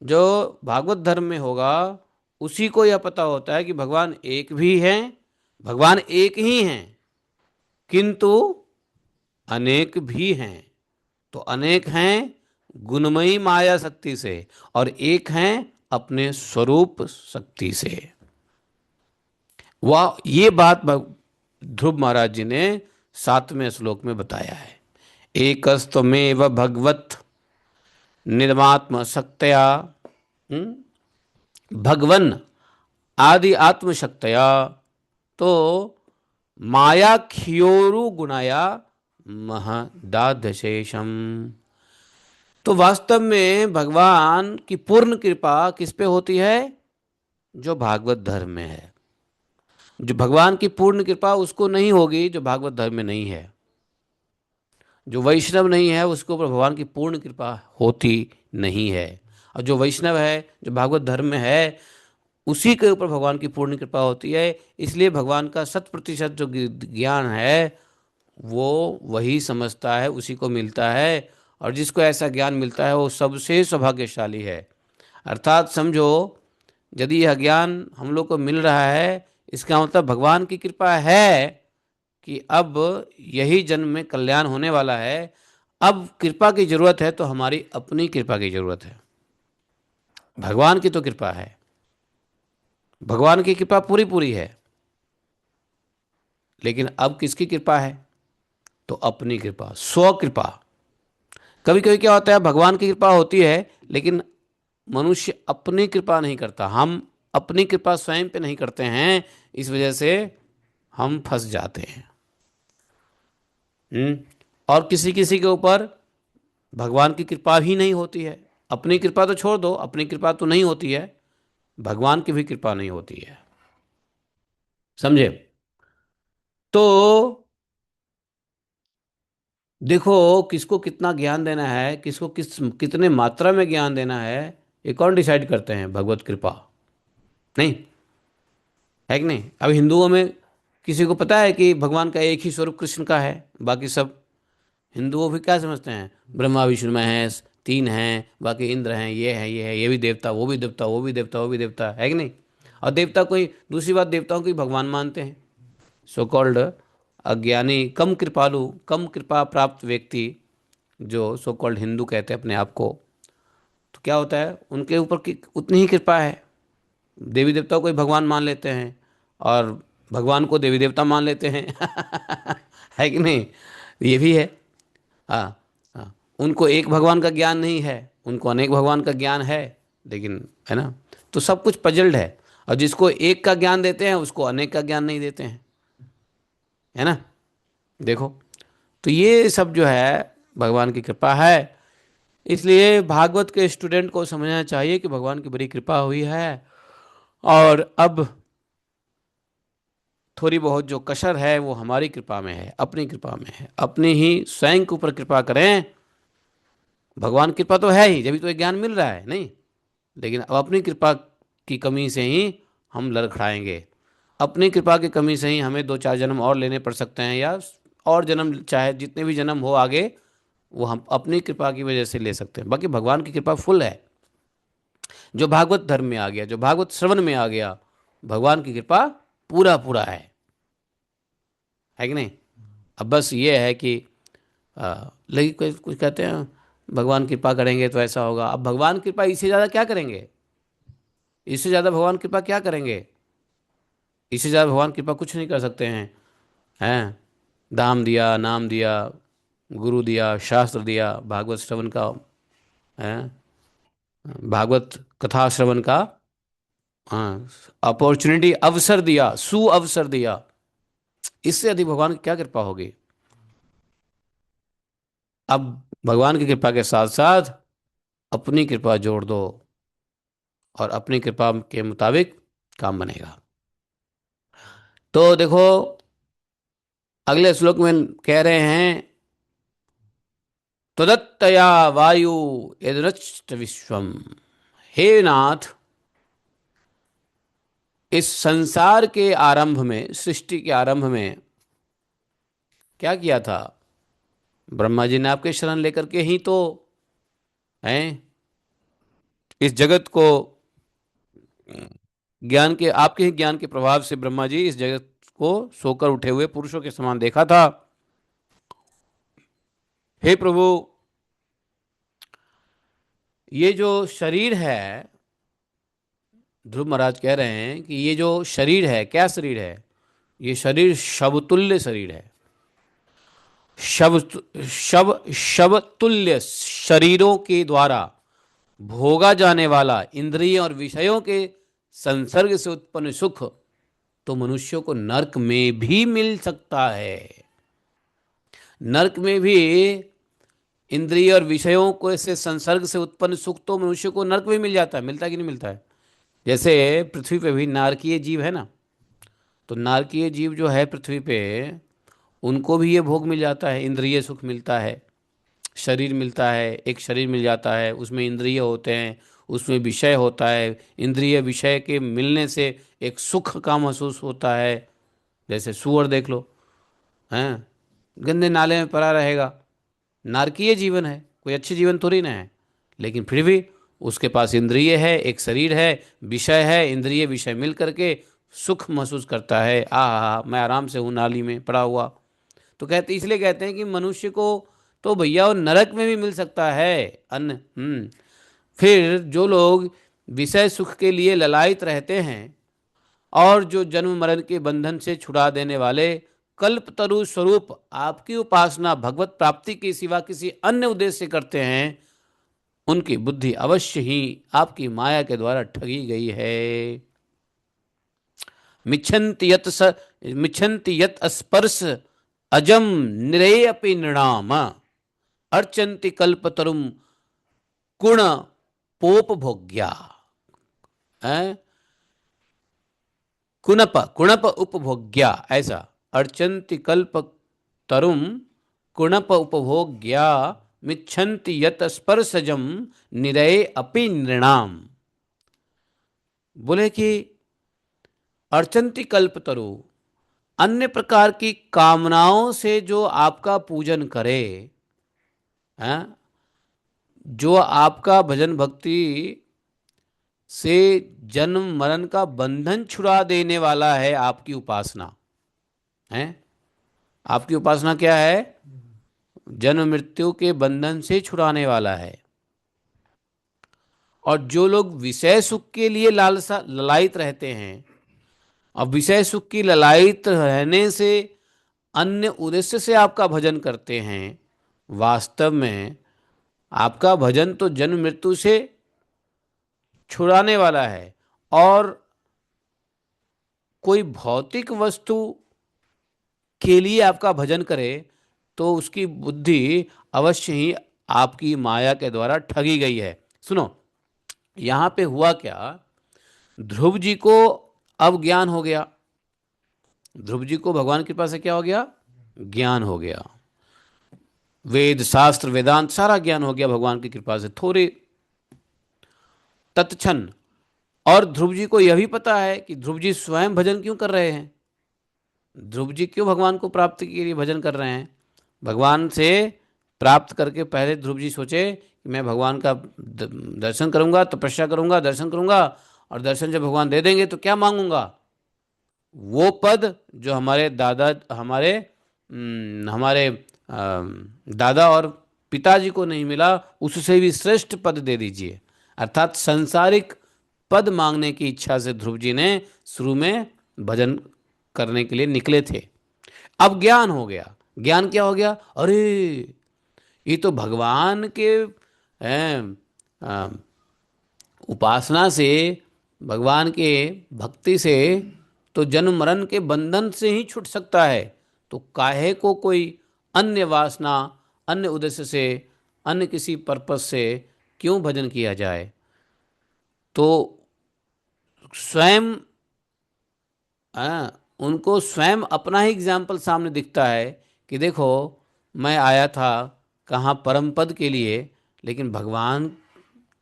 जो भागवत धर्म में होगा, उसी को यह पता होता है कि भगवान एक भी हैं, भगवान एक ही हैं, किंतु अनेक भी हैं। तो अनेक हैं गुणमयी माया शक्ति से, और एक हैं अपने स्वरूप शक्ति से। वह ये बात ध्रुव महाराज जी ने 7वें श्लोक में बताया है। एकस्तमेव भगवत निरमात्म शक्तया भगवन आदि आत्मशक्तया, तो माया खियोरु गुणाया महदाध्यशेषम। तो वास्तव में भगवान की पूर्ण कृपा किस पे होती है? जो भागवत धर्म में है। जो भगवान की पूर्ण कृपा उसको नहीं होगी जो भागवत धर्म में नहीं है। जो वैष्णव नहीं है उसके ऊपर भगवान की पूर्ण कृपा होती नहीं है। और जो वैष्णव है, जो भागवत धर्म में है, उसी के ऊपर भगवान की पूर्ण कृपा होती है। इसलिए भगवान का 100% जो ज्ञान है वो वही समझता है, उसी को मिलता है। और जिसको ऐसा ज्ञान मिलता है वो सबसे सौभाग्यशाली है। अर्थात समझो, यदि यह ज्ञान हम लोग को मिल रहा है, इसका मतलब भगवान की कृपा है कि अब यही जन्म में कल्याण होने वाला है। अब कृपा की जरूरत है तो हमारी अपनी कृपा की जरूरत है। भगवान की तो कृपा है, भगवान की कृपा पूरी पूरी है, लेकिन अब किसकी कृपा है? तो अपनी कृपा, स्व कृपा। कभी कभी क्या होता है, भगवान की कृपा होती है लेकिन मनुष्य अपनी कृपा नहीं करता। हम अपनी कृपा स्वयं पे नहीं करते हैं, इस वजह से हम फंस जाते हैं। और किसी किसी के ऊपर भगवान की कृपा भी नहीं होती है। अपनी कृपा तो छोड़ दो, अपनी कृपा तो नहीं होती है, भगवान की भी कृपा नहीं होती है। समझे? तो देखो, किसको कितना ज्ञान देना है, किसको कितने मात्रा में ज्ञान देना है, ये कौन डिसाइड करते हैं? भगवत कृपा। नहीं है कि नहीं? अब हिंदुओं में किसी को पता है कि भगवान का एक ही स्वरूप कृष्ण का है? बाकी सब हिंदुओं भी क्या समझते हैं, ब्रह्मा विष्णु महेश तीन हैं, बाकी इंद्र हैं, ये है ये है, ये भी देवता, वो भी देवता, वो भी देवता, वो भी देवता, है कि नहीं? और देवता कोई दूसरी बात, देवताओं को ही भगवान मानते हैं। सो कॉल्ड अज्ञानी, कम कृपालु, कम कृपा प्राप्त व्यक्ति, जो सो कॉल्ड हिंदू कहते हैं अपने आप को, तो क्या होता है, उनके ऊपर की उतनी ही कृपा है। देवी देवताओं को ही भगवान मान लेते हैं और भगवान को देवी देवता मान लेते हैं। है कि नहीं? ये भी है। हाँ, हाँ, उनको एक भगवान का ज्ञान नहीं है, उनको अनेक भगवान का ज्ञान है, लेकिन है ना, तो सब कुछ पजल्ड है। और जिसको एक का ज्ञान देते हैं उसको अनेक का ज्ञान नहीं देते हैं, है ना? देखो, तो ये सब जो है भगवान की कृपा है। इसलिए भागवत के स्टूडेंट को समझना चाहिए कि भगवान की बड़ी कृपा हुई है, और अब थोड़ी बहुत जो कसर है वो हमारी कृपा में है, अपनी कृपा में है। अपनी ही स्वयं के ऊपर कृपा करें। भगवान कृपा तो है ही, जब तो ये ज्ञान मिल रहा है, नहीं? लेकिन अब अपनी कृपा की कमी से ही हम लड़खड़ाएंगे। अपनी कृपा की कमी से ही हमें 2-4 जन्म और लेने पड़ सकते हैं, या और जन्म, चाहे जितने भी जन्म हो आगे, वो हम अपनी कृपा की वजह से ले सकते हैं। बाकी भगवान की कृपा फुल है। जो भागवत धर्म में आ गया, जो भागवत श्रवण में आ गया, भगवान की कृपा पूरा पूरा है कि नहीं। अब बस ये है कि लेकिन कुछ कुछ कहते हैं भगवान कृपा करेंगे तो ऐसा होगा। अब भगवान कृपा इससे ज़्यादा क्या करेंगे? इससे ज़्यादा भगवान कृपा क्या करेंगे? इससे ज़्यादा भगवान कृपा कुछ नहीं कर सकते हैं। दाम दिया, नाम दिया, गुरु दिया, शास्त्र दिया, भागवत श्रवण का है, भागवत कथा श्रवण का, हाँ, अपॉर्चुनिटी, अवसर दिया, सु अवसर दिया। इससे अधिक भगवान की क्या कृपा होगी? अब भगवान की कृपा के साथ साथ अपनी कृपा जोड़ दो और अपनी कृपा के मुताबिक काम बनेगा। तो देखो, अगले श्लोक में कह रहे हैं, त्वदत्तया वायु यदनश्च विश्वम। हे नाथ, इस संसार के आरंभ में, सृष्टि के आरंभ में क्या किया था? ब्रह्मा जी ने आपके शरण लेकर के ही तो हैं इस जगत को, ज्ञान के, आपके ही ज्ञान के प्रभाव से ब्रह्मा जी इस जगत को सोकर उठे हुए पुरुषों के समान देखा था। हे प्रभु, ये जो शरीर है, ध्रुव महाराज कह रहे हैं कि ये जो शरीर है, क्या शरीर है? ये शरीर शवतुल्य शरीर है। शव शव शवतुल्य शरीरों के द्वारा भोगा जाने वाला इंद्रिय और विषयों के संसर्ग से उत्पन्न सुख तो मनुष्यों को नरक में भी मिल सकता है। नरक में भी इंद्रिय और विषयों को से संसर्ग से उत्पन्न सुख तो मनुष्य को नरक में मिल जाता है। मिलता है कि नहीं मिलता है? जैसे पृथ्वी पे भी नारकीय जीव है ना, तो नारकीय जीव जो है पृथ्वी पे, उनको भी ये भोग मिल जाता है, इंद्रिय सुख मिलता है, शरीर मिलता है, एक शरीर मिल जाता है, उसमें इंद्रिय होते हैं, उसमें विषय होता है, इंद्रिय विषय के मिलने से एक सुख का महसूस होता है। जैसे सूअर देख लो, हैं, गंदे नाले में पड़ा रहेगा, नारकीय जीवन है, कोई अच्छी जीवन थोड़ी ना है, लेकिन फिर भी उसके पास इंद्रिय है, एक शरीर है, विषय है, इंद्रिय विषय मिल करके सुख महसूस करता है। मैं आराम से हूँ नाली में पड़ा हुआ। तो कहते, इसलिए कहते हैं कि मनुष्य को तो भैया वो नरक में भी मिल सकता है अन्न। फिर जो लोग विषय सुख के लिए ललायित रहते हैं और जो जन्म मरण के बंधन से छुड़ा देने वाले कल्पतरु स्वरूप आपकी उपासना भगवत प्राप्ति के सिवा किसी अन्य उद्देश्य से करते हैं, उनकी बुद्धि अवश्य ही आपकी माया के द्वारा ठगी गई है। मिच्छन्ति यत स्पर्श अजम निरेयपि नृणाम अर्चन्ति कल्पतरुम कुण पोपभोग्या। कुणप कुणप उपभोग्या, ऐसा, अर्चन्ति कल्प तरुम कुणप उपभोग्या मिच्छन्ति यत स्पर्शजम निरय अपि नृणाम। बोले कि अर्चन्ति कल्प तरु, अन्य प्रकार की कामनाओं से जो आपका पूजन करे, हैं, जो आपका भजन भक्ति से जन्म मरण का बंधन छुड़ा देने वाला है, आपकी उपासना है। आपकी उपासना क्या है? जन्म मृत्यु के बंधन से छुड़ाने वाला है। और जो लोग विषय सुख के लिए लालसा ललायित रहते हैं, और विषय सुख की ललायित रहने से अन्य उद्देश्य से आपका भजन करते हैं, वास्तव में आपका भजन तो जन्म मृत्यु से छुड़ाने वाला है। और कोई भौतिक वस्तु के लिए आपका भजन करे तो उसकी बुद्धि अवश्य ही आपकी माया के द्वारा ठगी गई है। सुनो, यहां पे हुआ क्या, ध्रुव जी को अब ज्ञान हो गया। ध्रुव जी को भगवान की कृपा से क्या हो गया? ज्ञान हो गया। वेद शास्त्र वेदांत सारा ज्ञान हो गया भगवान की कृपा से, थोड़े तत्क्षण। और ध्रुव जी को यह भी पता है कि ध्रुव जी स्वयं भजन क्यों कर रहे हैं। ध्रुव जी क्यों भगवान को प्राप्ति के लिए भजन कर रहे हैं? भगवान से प्राप्त करके पहले ध्रुव जी सोचे कि मैं भगवान का दर्शन करूंगा, तपस्या करूंगा, दर्शन करूंगा, और दर्शन जब भगवान दे देंगे तो क्या मांगूंगा? वो पद जो हमारे दादा और पिताजी को नहीं मिला, उससे भी श्रेष्ठ पद दे दीजिए। अर्थात सांसारिक पद मांगने की इच्छा से ध्रुव जी ने शुरू में भजन करने के लिए निकले थे। अब ज्ञान हो गया। ज्ञान क्या हो गया? अरे, ये तो भगवान के हैं, उपासना से, भगवान के भक्ति से तो जन्म मरण के बंधन से ही छूट सकता है। तो काहे को कोई अन्य वासना, अन्य उद्देश्य से, अन्य किसी पर्पस से क्यों भजन किया जाए? तो स्वयं उनको स्वयं अपना ही एग्जाम्पल सामने दिखता है कि देखो, मैं आया था कहाँ परम पद के लिए, लेकिन भगवान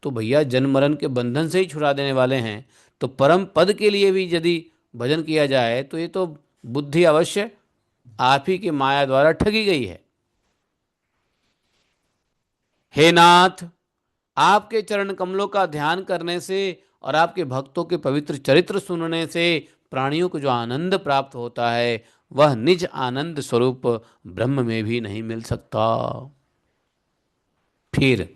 तो भैया जन्म मरण के बंधन से ही छुड़ा देने वाले हैं। तो परम पद के लिए भी यदि भजन किया जाए तो ये तो बुद्धि अवश्य आप ही की माया द्वारा ठगी गई है। हे नाथ, आपके चरण कमलों का ध्यान करने से और आपके भक्तों के पवित्र चरित्र सुनने से प्राणियों को जो आनंद प्राप्त होता है, वह निज आनंद स्वरूप ब्रह्म में भी नहीं मिल सकता। फिर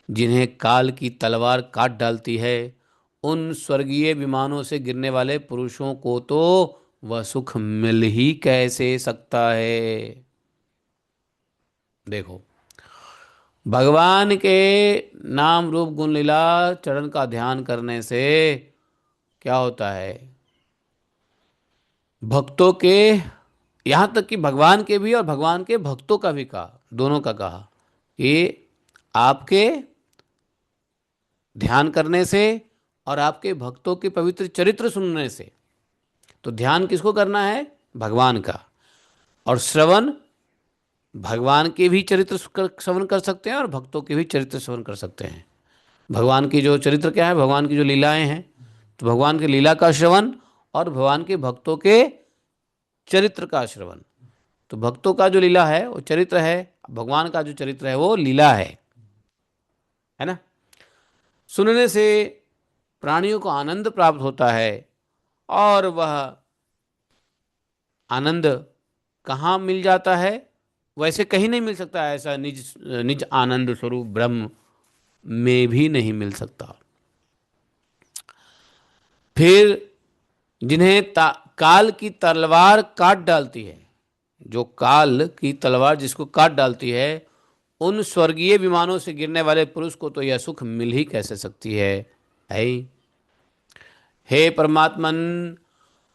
जिन्हें काल की तलवार काट डालती है, उन स्वर्गीय विमानों से गिरने वाले पुरुषों को तो वह सुख मिल ही कैसे सकता है? देखो, भगवान के नाम रूप गुण लीला चरण का ध्यान करने से क्या होता है? भक्तों के, यहाँ तक कि भगवान के भी और भगवान के भक्तों का भी कहा, दोनों का कहा कि आपके ध्यान करने से और आपके भक्तों के पवित्र चरित्र सुनने से। तो ध्यान किसको करना है? भगवान का। और श्रवण, भगवान के भी चरित्र श्रवण कर सकते हैं और भक्तों के भी चरित्र श्रवण कर सकते हैं। भगवान की जो चरित्र क्या है, भगवान की जो लीलाएं हैं, तो भगवान की लीला का श्रवण और भगवान के भक्तों के चरित्र का श्रवण। तो भक्तों का जो लीला है वो चरित्र है, भगवान का जो चरित्र है वो लीला है ना। सुनने से प्राणियों को आनंद प्राप्त होता है, और वह आनंद कहाँ मिल जाता है? वैसे कहीं नहीं मिल सकता है, ऐसा निज निज आनंद स्वरूप ब्रह्म में भी नहीं मिल सकता। फिर जिन्हें काल की तलवार काट डालती है, जो काल की तलवार जिसको काट डालती है, उन स्वर्गीय विमानों से गिरने वाले पुरुष को तो यह सुख मिल ही कैसे सकती है? ही। हे परमात्मन,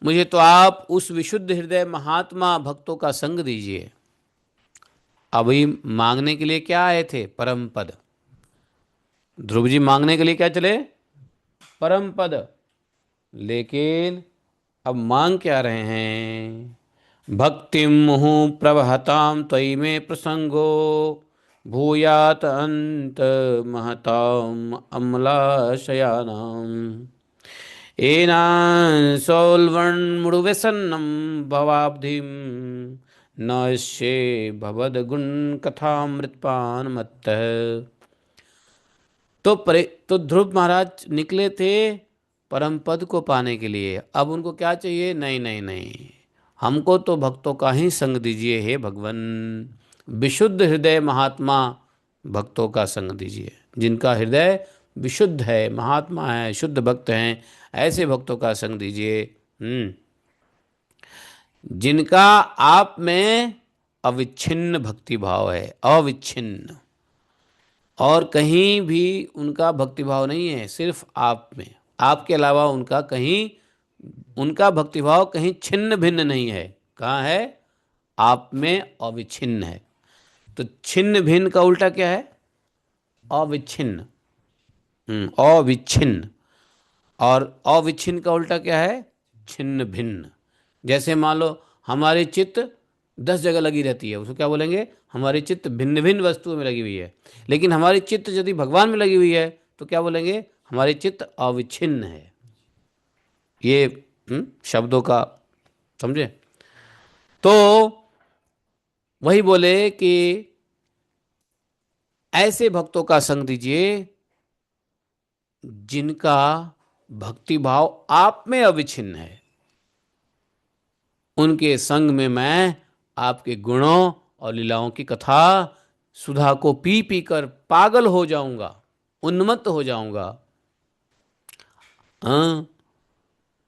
मुझे तो आप उस विशुद्ध हृदय महात्मा भक्तों का संग दीजिए। अभी मांगने के लिए क्या आए थे? परम पद। ध्रुव जी मांगने के लिए क्या चले? परम पद। लेकिन अब मांग क्या रहे हैं? भक्तिम मुहु प्रवहताम त्वयि में प्रसंगो, भूयात अंत महताम अमलाशयानाम, एना सौल्वन्मृव्यसन्नं भवाब्धिम नश्ये भवद गुण कथामृतपान मत्तः। तो ध्रुव महाराज निकले थे परम पद को पाने के लिए। अब उनको क्या चाहिए? नहीं नहीं नहीं, हमको तो भक्तों का ही संग दीजिए हे भगवान। विशुद्ध हृदय महात्मा भक्तों का संग दीजिए, जिनका हृदय विशुद्ध है, महात्मा है, शुद्ध भक्त हैं, ऐसे भक्तों का संग दीजिए। जिनका आप में अविच्छिन्न भक्ति भाव है, अविच्छिन्न, और कहीं भी उनका भक्ति भाव नहीं है, सिर्फ आप में। आपके अलावा उनका कहीं, उनका भक्तिभाव कहीं छिन्न भिन्न नहीं है। कहाँ है? आप में अविच्छिन्न है। तो छिन्न भिन्न का उल्टा क्या है? अविच्छिन्न। अविच्छिन्न। और अविच्छिन्न का उल्टा क्या है? छिन्न भिन्न। जैसे मान लो हमारी चित्त 10 जगह लगी रहती है, उसको क्या बोलेंगे? हमारी चित्त भिन्न भिन्न वस्तुओं में लगी हुई है। लेकिन हमारी चित्त यदि भगवान में लगी हुई है तो क्या बोलेंगे? हमारी चित्त अविच्छिन्न है। ये शब्दों का समझे? तो वही बोले कि ऐसे भक्तों का संग दीजिए जिनका भक्ति भाव आप में अविच्छिन्न है। उनके संग में मैं आपके गुणों और लीलाओं की कथा सुधा को पी पी कर पागल हो जाऊंगा, उन्मत्त हो जाऊंगा। हाँ,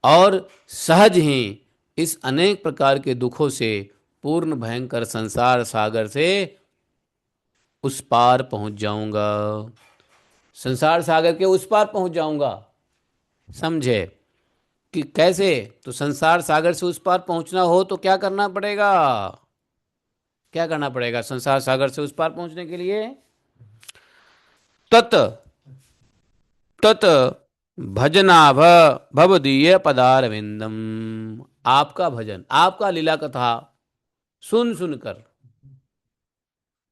और सहज ही इस अनेक प्रकार के दुखों से पूर्ण भयंकर संसार सागर से उस पार पहुंच जाऊंगा। संसार सागर के उस पार पहुंच जाऊंगा। समझे कि कैसे? तो संसार सागर से उस पार पहुंचना हो तो क्या करना पड़ेगा? क्या करना पड़ेगा संसार सागर से उस पार पहुंचने के लिए? तत तत भजनाभ भवदीय पदारविंदम। आपका भजन, आपका लीला कथा सुन सुनकर,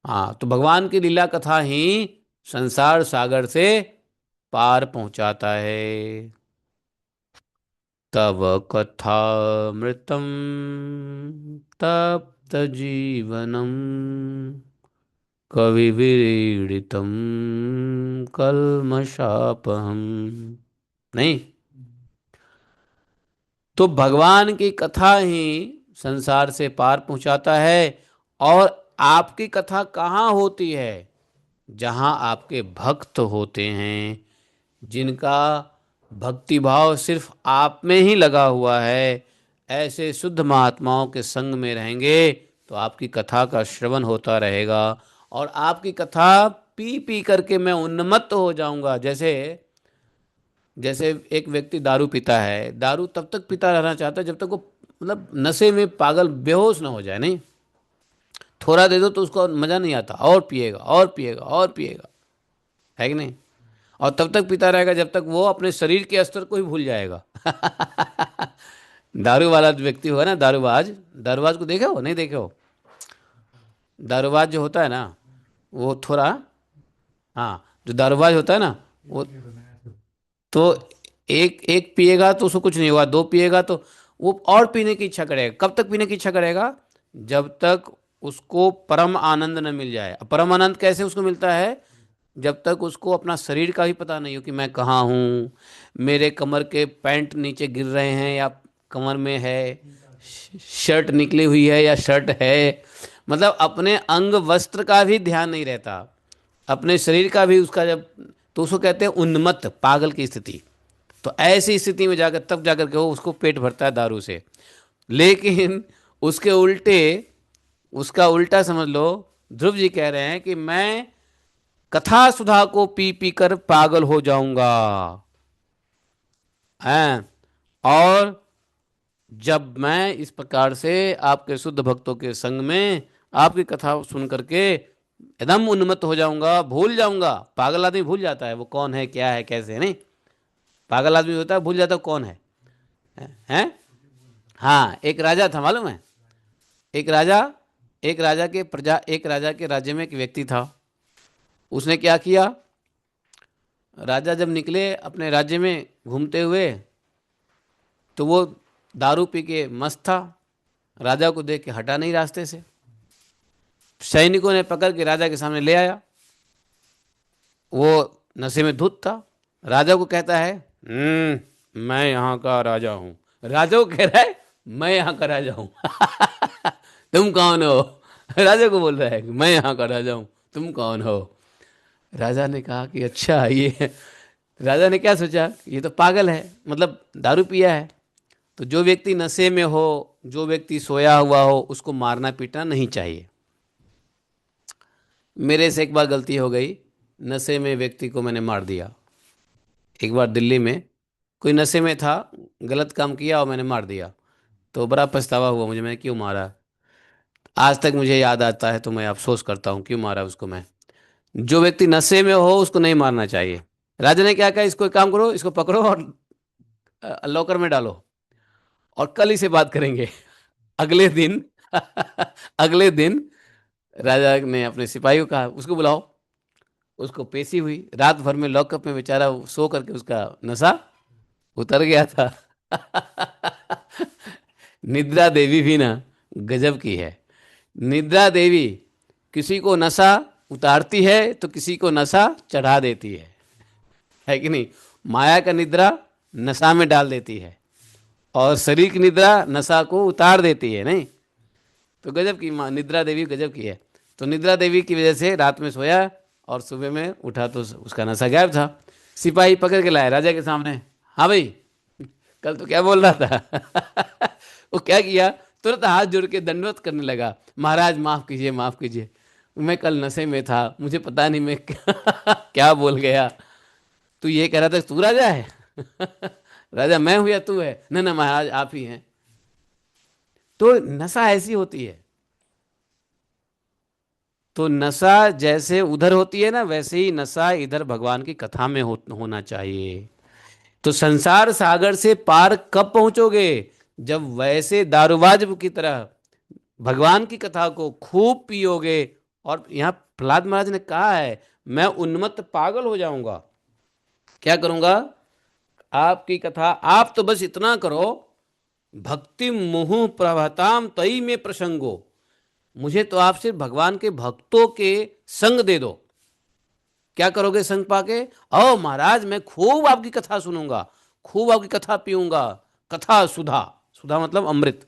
हाँ, तो भगवान की लीला कथा ही संसार सागर से पार पहुंचाता है। तव कथामृतम तप्त जीवनम कविवीडितम कल्मषापहम। नहीं, तो भगवान की कथा ही संसार से पार पहुंचाता है। और आपकी कथा कहाँ होती है? जहाँ आपके भक्त होते हैं, जिनका भक्ति भाव सिर्फ आप में ही लगा हुआ है। ऐसे शुद्ध महात्माओं के संग में रहेंगे तो आपकी कथा का श्रवण होता रहेगा और आपकी कथा पी पी करके मैं उन्मत्त हो जाऊंगा। जैसे जैसे एक व्यक्ति दारू पीता है, दारू तब तक पीता रहना चाहता है जब तक वो मतलब नशे में पागल बेहोश ना हो जाए। नहीं, थोड़ा दे दो तो उसको मजा नहीं आता, और पिएगा और पिएगा और पिएगा, है कि नहीं? और तब तक पीता रहेगा जब तक वो अपने शरीर के स्तर को ही भूल जाएगा। दारू वाला जो व्यक्ति होगा ना, दारूबाज, दारूबाज को देखे हो नहीं देखे हो? दारूबाज जो होता है ना, वो थोड़ा, हाँ, जो दारूबाज होता है ना, वो तो एक एक पिएगा तो उसको कुछ नहीं होगा, दो पिएगा तो वो और पीने की इच्छा करेगा। कब तक पीने की इच्छा करेगा? जब तक उसको परम आनंद न मिल जाए। परम आनंद कैसे उसको मिलता है? जब तक उसको अपना शरीर का भी पता नहीं हो कि मैं कहाँ हूँ, मेरे कमर के पैंट नीचे गिर रहे हैं या कमर में है, शर्ट निकली हुई है या शर्ट है, मतलब अपने अंग वस्त्र का भी ध्यान नहीं रहता, अपने शरीर का भी उसका जब, तो उसको कहते हैं उन्मत्त, पागल की स्थिति। तो ऐसी स्थिति में जाकर तब जाकर के वो उसको पेट भरता है दारू से। लेकिन उसके उल्टे, उसका उल्टा समझ लो, ध्रुव जी कह रहे हैं कि मैं कथा सुधा को पी पी कर पागल हो जाऊंगा। हैं? और जब मैं इस प्रकार से आपके शुद्ध भक्तों के संग में आपकी कथा सुन करके एकदम उन्मत्त हो जाऊंगा, भूल जाऊंगा। पागल आदमी भूल जाता है वो कौन है, क्या है, कैसे है। नहीं, पागल आदमी होता है भूल जाता है कौन है। हैं? हाँ, एक राजा था मालूम है। एक राजा, एक राजा के प्रजा, एक राजा के राज्य में एक व्यक्ति था। उसने क्या किया? राजा जब निकले अपने राज्य में घूमते हुए, तो वो दारू पी के मस्त था। राजा को देख के हटा नहीं रास्ते से। सैनिकों ने पकड़ के राजा के सामने ले आया। वो नशे में धुत था। राजा को कहता है, मैं यहाँ का राजा हूँ। राजा को कह रहा है, मैं यहाँ का राजा हूँ। तुम कौन हो? राजा को बोल रहा है कि मैं यहाँ का राजा हूँ, तुम कौन हो? राजा ने कहा कि अच्छा ये, राजा ने क्या सोचा, ये तो पागल है, मतलब दारू पिया है। तो जो व्यक्ति नशे में हो, जो व्यक्ति सोया हुआ हो, उसको मारना पीटना नहीं चाहिए। मेरे से एक बार गलती हो गई, नशे में व्यक्ति को मैंने मार दिया। एक बार दिल्ली में कोई नशे में था, गलत काम किया और मैंने मार दिया। तो बड़ा पछतावा हुआ मुझे, मैंने क्यों मारा। आज तक मुझे याद आता है तो मैं अफसोस करता हूँ क्यों मारा उसको मैं। जो व्यक्ति नशे में हो उसको नहीं मारना चाहिए। राजा ने क्या कहा, इसको एक काम करो, इसको पकड़ो और लॉकर में डालो और कल ही से बात करेंगे। अगले दिन अगले दिन राजा ने अपने सिपाही को कहा, उसको बुलाओ। उसको पेशी हुई। रात भर में लॉकअप में बेचारा सो करके उसका नशा उतर गया था। निद्रा देवी भी ना गजब की है। निद्रा देवी किसी को नशा उतारती है तो किसी को नशा चढ़ा देती है कि नहीं। माया का निद्रा नशा में डाल देती है और शरीर की निद्रा नशा को उतार देती है, नहीं। तो गजब की माँ निद्रा देवी गजब की है। तो निद्रा देवी की वजह से रात में सोया और सुबह में उठा तो उसका नशा गायब था। सिपाही पकड़ के लाया राजा के सामने। हाँ भाई, कल तो क्या बोल रहा था। वो क्या किया, तुरंत हाथ जोड़ के दंडवत करने लगा। महाराज माफ कीजिए, माफ कीजिए, मैं कल नशे में था, मुझे पता नहीं मैं क्या बोल गया। तू ये कह रहा था तू राजा है। राजा मैं हूं या तू है? ना ना महाराज आप ही हैं। तो नशा ऐसी होती है। तो नशा जैसे उधर होती है ना, वैसे ही नशा इधर भगवान की कथा में होना चाहिए। तो संसार सागर से पार कब पहुंचोगे? जब वैसे दारूबाज की तरह भगवान की कथा को खूब पियोगे। और यहाँ प्रहलाद महाराज ने कहा है, मैं उन्मत्त पागल हो जाऊंगा। क्या करूंगा? आपकी कथा, आप तो बस इतना करो, भक्ति मुहु प्रभताम तई में प्रसंगो। मुझे तो आप सिर्फ भगवान के भक्तों के संग दे दो। क्या करोगे संग पाके? ओ महाराज मैं खूब आपकी कथा सुनूंगा, खूब आपकी कथा पीऊंगा। कथा सुधा, सुधा मतलब अमृत।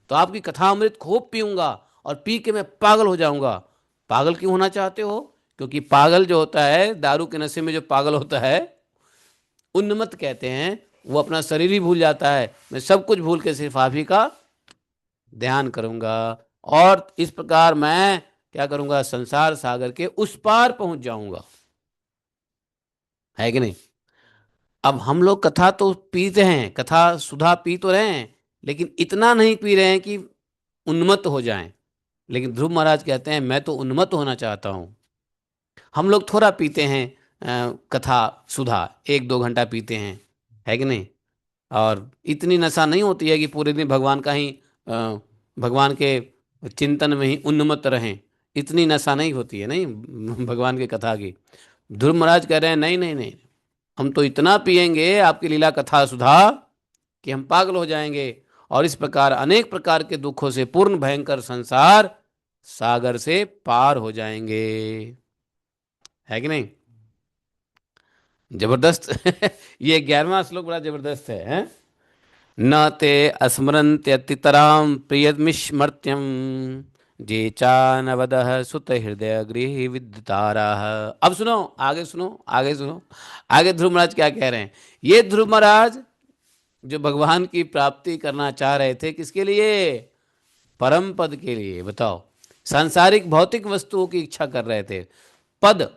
तो आपकी कथा अमृत खूब पीऊंगा और पी के मैं पागल हो जाऊंगा। पागल क्यों होना चाहते हो? क्योंकि पागल जो होता है, दारू के नशे में जो पागल होता है, उन्मत्त कहते हैं, वो अपना शरीर ही भूल जाता है। मैं सब कुछ भूल के सिर्फ आप ही का ध्यान करूंगा। और इस प्रकार मैं क्या करूंगा, संसार सागर के उस पार पहुंच जाऊंगा। है कि नहीं? अब हम लोग कथा तो पीते हैं, कथा सुधा पी तो रहे हैं, लेकिन इतना नहीं पी रहे हैं कि उन्मत्त हो जाएं। लेकिन ध्रुव महाराज कहते हैं मैं तो उन्मत्त होना चाहता हूं। हम लोग थोड़ा पीते हैं कथा सुधा, 1-2 घंटा पीते हैं, है कि नहीं। और इतनी नशा नहीं होती है कि पूरे दिन भगवान का ही भगवान के चिंतन में ही उन्मत्त रहें। इतनी नशा नहीं होती है, नहीं, भगवान की कथा की। ध्रुव महाराज कह रहे हैं नहीं नहीं नहीं, हम तो इतना पिएंगे आपकी लीला कथा सुधा कि हम पागल हो जाएंगे। और इस प्रकार अनेक प्रकार के दुखों से पूर्ण भयंकर संसार सागर से पार हो जाएंगे। है कि नहीं? जबरदस्त। ये 11वां श्लोक बड़ा जबरदस्त है, हैं? न ते अस्मरन्त्यतितरां प्रियमिष्मर्त्यं जे चानवदः सुत हृदय गृह विद्ताराः। अब सुनो, आगे सुनो, आगे सुनो। आगे ध्रुव महाराज क्या कह रहे हैं। ये ध्रुव महाराज जो भगवान की प्राप्ति करना चाह रहे थे, किसके लिए? परम पद के लिए। बताओ, सांसारिक भौतिक वस्तुओं की इच्छा कर रहे थे। पद,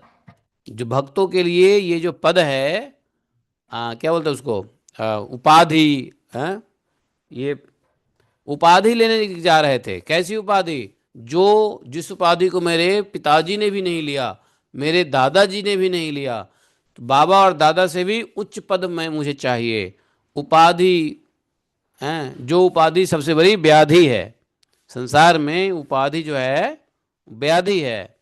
जो भक्तों के लिए ये जो पद है, क्या बोलते हैं उसको, उपाधि, है? ये उपाधि लेने जा रहे थे। कैसी उपाधि? जो जिस उपाधि को मेरे पिताजी ने भी नहीं लिया, मेरे दादाजी ने भी नहीं लिया। तो बाबा और दादा से भी उच्च पद में मुझे चाहिए। उपाधि है, जो उपाधि सबसे बड़ी व्याधि है संसार में। उपाधि जो है व्याधि है।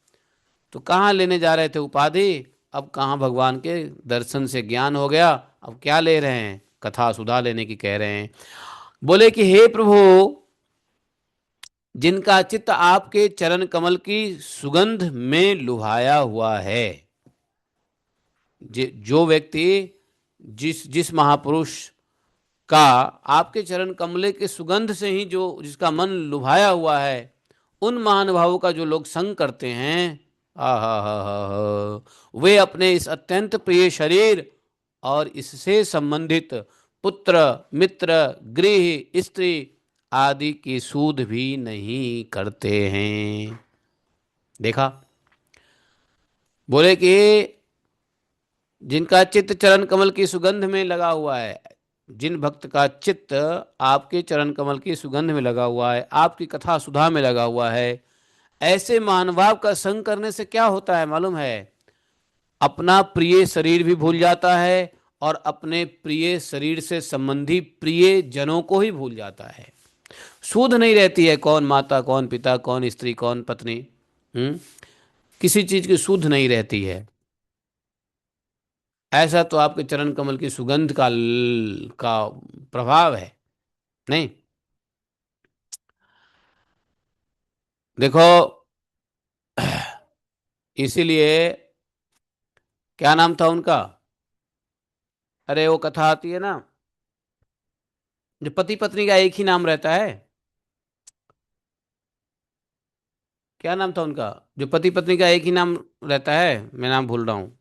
तो कहाँ लेने जा रहे थे उपाधि? अब कहाँ भगवान के दर्शन से ज्ञान हो गया, अब क्या ले रहे हैं? कथा सुधा लेने की कह रहे हैं। बोले कि हे प्रभु, जिनका चित्त आपके चरण कमल की सुगंध में लुभाया हुआ है, जो व्यक्ति, जिस जिस महापुरुष का आपके चरण कमले के सुगंध से ही जो जिसका मन लुभाया हुआ है, उन महानुभावों का जो लोग संग करते हैं, वे अपने इस अत्यंत प्रिय शरीर और इससे संबंधित पुत्र मित्र गृह स्त्री आदि की सूध भी नहीं करते हैं। देखा? बोले कि जिनका चित्त चरण कमल की सुगंध में लगा हुआ है, जिन भक्त का चित्त आपके चरण कमल की सुगंध में लगा हुआ है, आपकी कथा सुधा में लगा हुआ है, ऐसे महानुभाव का संग करने से क्या होता है मालूम है? अपना प्रिय शरीर भी भूल जाता है और अपने प्रिय शरीर से संबंधी प्रिय जनों को ही भूल जाता है। सूध नहीं रहती है, कौन माता कौन पिता कौन स्त्री कौन पत्नी। किसी चीज की सूध नहीं रहती है। ऐसा तो आपके चरण कमल की सुगंध का प्रभाव है, नहीं? देखो, इसीलिए क्या नाम था उनका? अरे वो कथा आती है ना, जो पति पत्नी का एक ही नाम रहता है, क्या नाम था उनका? जो पति पत्नी का एक ही नाम रहता है, मैं नाम भूल रहा हूँ।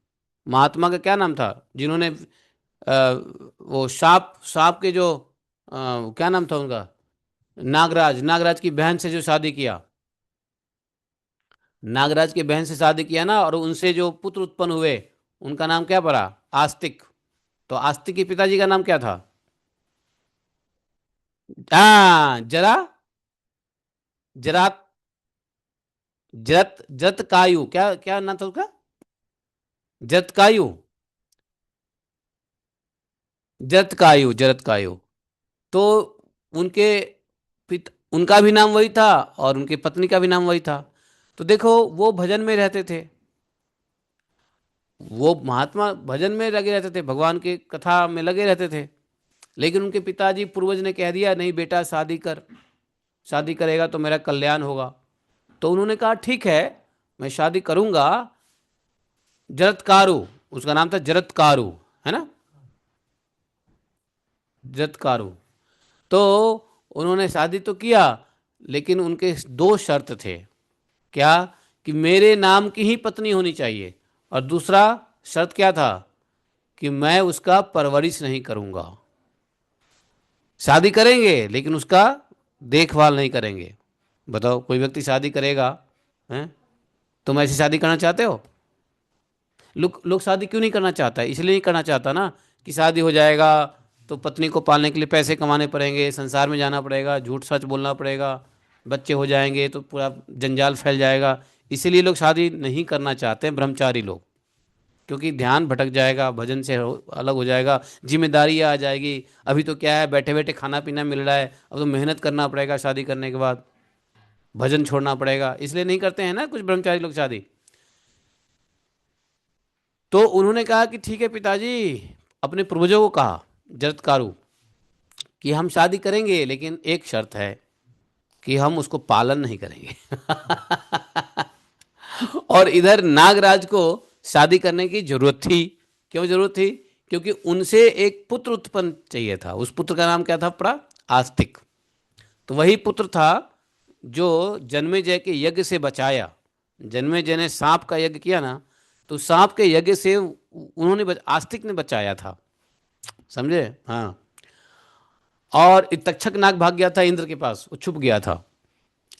महात्मा का क्या नाम था, जिन्होंने वो सांप सांप के जो क्या नाम था उनका? नागराज, नागराज की बहन से जो शादी किया, नागराज की बहन से शादी किया ना, और उनसे जो पुत्र उत्पन्न हुए, उनका नाम क्या पड़ा? आस्तिक। तो आस्तिक के पिताजी का नाम क्या था? हाँ, जरा, जरा, जरत्कायु, क्या क्या नाम था उसका? जरत्कायु, जरत्कायु, जरत्कायु। तो उनके उनका भी नाम वही था और उनकी पत्नी का भी नाम वही था। तो देखो, वो भजन में रहते थे, वो महात्मा भजन में लगे रहते थे, भगवान की कथा में लगे रहते थे। लेकिन उनके पिताजी पूर्वज ने कह दिया, नहीं बेटा शादी कर, शादी करेगा तो मेरा कल्याण होगा। तो उन्होंने कहा ठीक है, मैं शादी करूंगा। जरत्कारु, उसका नाम था जरत्कारु, है ना? जरत्कारु। तो उन्होंने शादी तो किया, लेकिन उनके दो शर्त थे। क्या? कि मेरे नाम की ही पत्नी होनी चाहिए, और दूसरा शर्त क्या था? कि मैं उसका परवरिश नहीं करूंगा। शादी करेंगे लेकिन उसका देखभाल नहीं करेंगे। बताओ, कोई व्यक्ति शादी करेगा, हैं? तुम ऐसी शादी करना चाहते हो? लोग लोग शादी क्यों नहीं करना चाहता है? इसलिए नहीं करना चाहता ना, कि शादी हो जाएगा तो पत्नी को पालने के लिए पैसे कमाने पड़ेंगे, संसार में जाना पड़ेगा, झूठ सच बोलना पड़ेगा, बच्चे हो जाएंगे तो पूरा जंजाल फैल जाएगा। इसीलिए लोग शादी नहीं करना चाहते हैं, ब्रह्मचारी लोग। क्योंकि ध्यान भटक जाएगा, भजन से अलग हो जाएगा, जिम्मेदारी आ जाएगी। अभी तो क्या है, बैठे बैठे खाना पीना मिल रहा है, अब तो मेहनत करना पड़ेगा शादी करने के बाद, भजन छोड़ना पड़ेगा, इसलिए नहीं करते हैं ना कुछ ब्रह्मचारी लोग शादी। तो उन्होंने कहा कि ठीक है पिताजी, अपने पूर्वजों को कहा, जरत्कारु, कि हम शादी करेंगे लेकिन एक शर्त है, कि हम उसको पालन नहीं करेंगे। और इधर नागराज को शादी करने की जरूरत थी। क्यों जरूरत थी? क्योंकि उनसे एक पुत्र उत्पन्न चाहिए था। उस पुत्र का नाम क्या था पड़ा? आस्तिक। तो वही पुत्र था जो जन्मेजय के यज्ञ से बचाया। जन्मेजय ने सांप का यज्ञ किया ना, तो सांप के यज्ञ से आस्तिक ने बचाया था। समझे? हाँ। और एक तक्षक नाग भाग गया था इंद्र के पास, वो छुप गया था,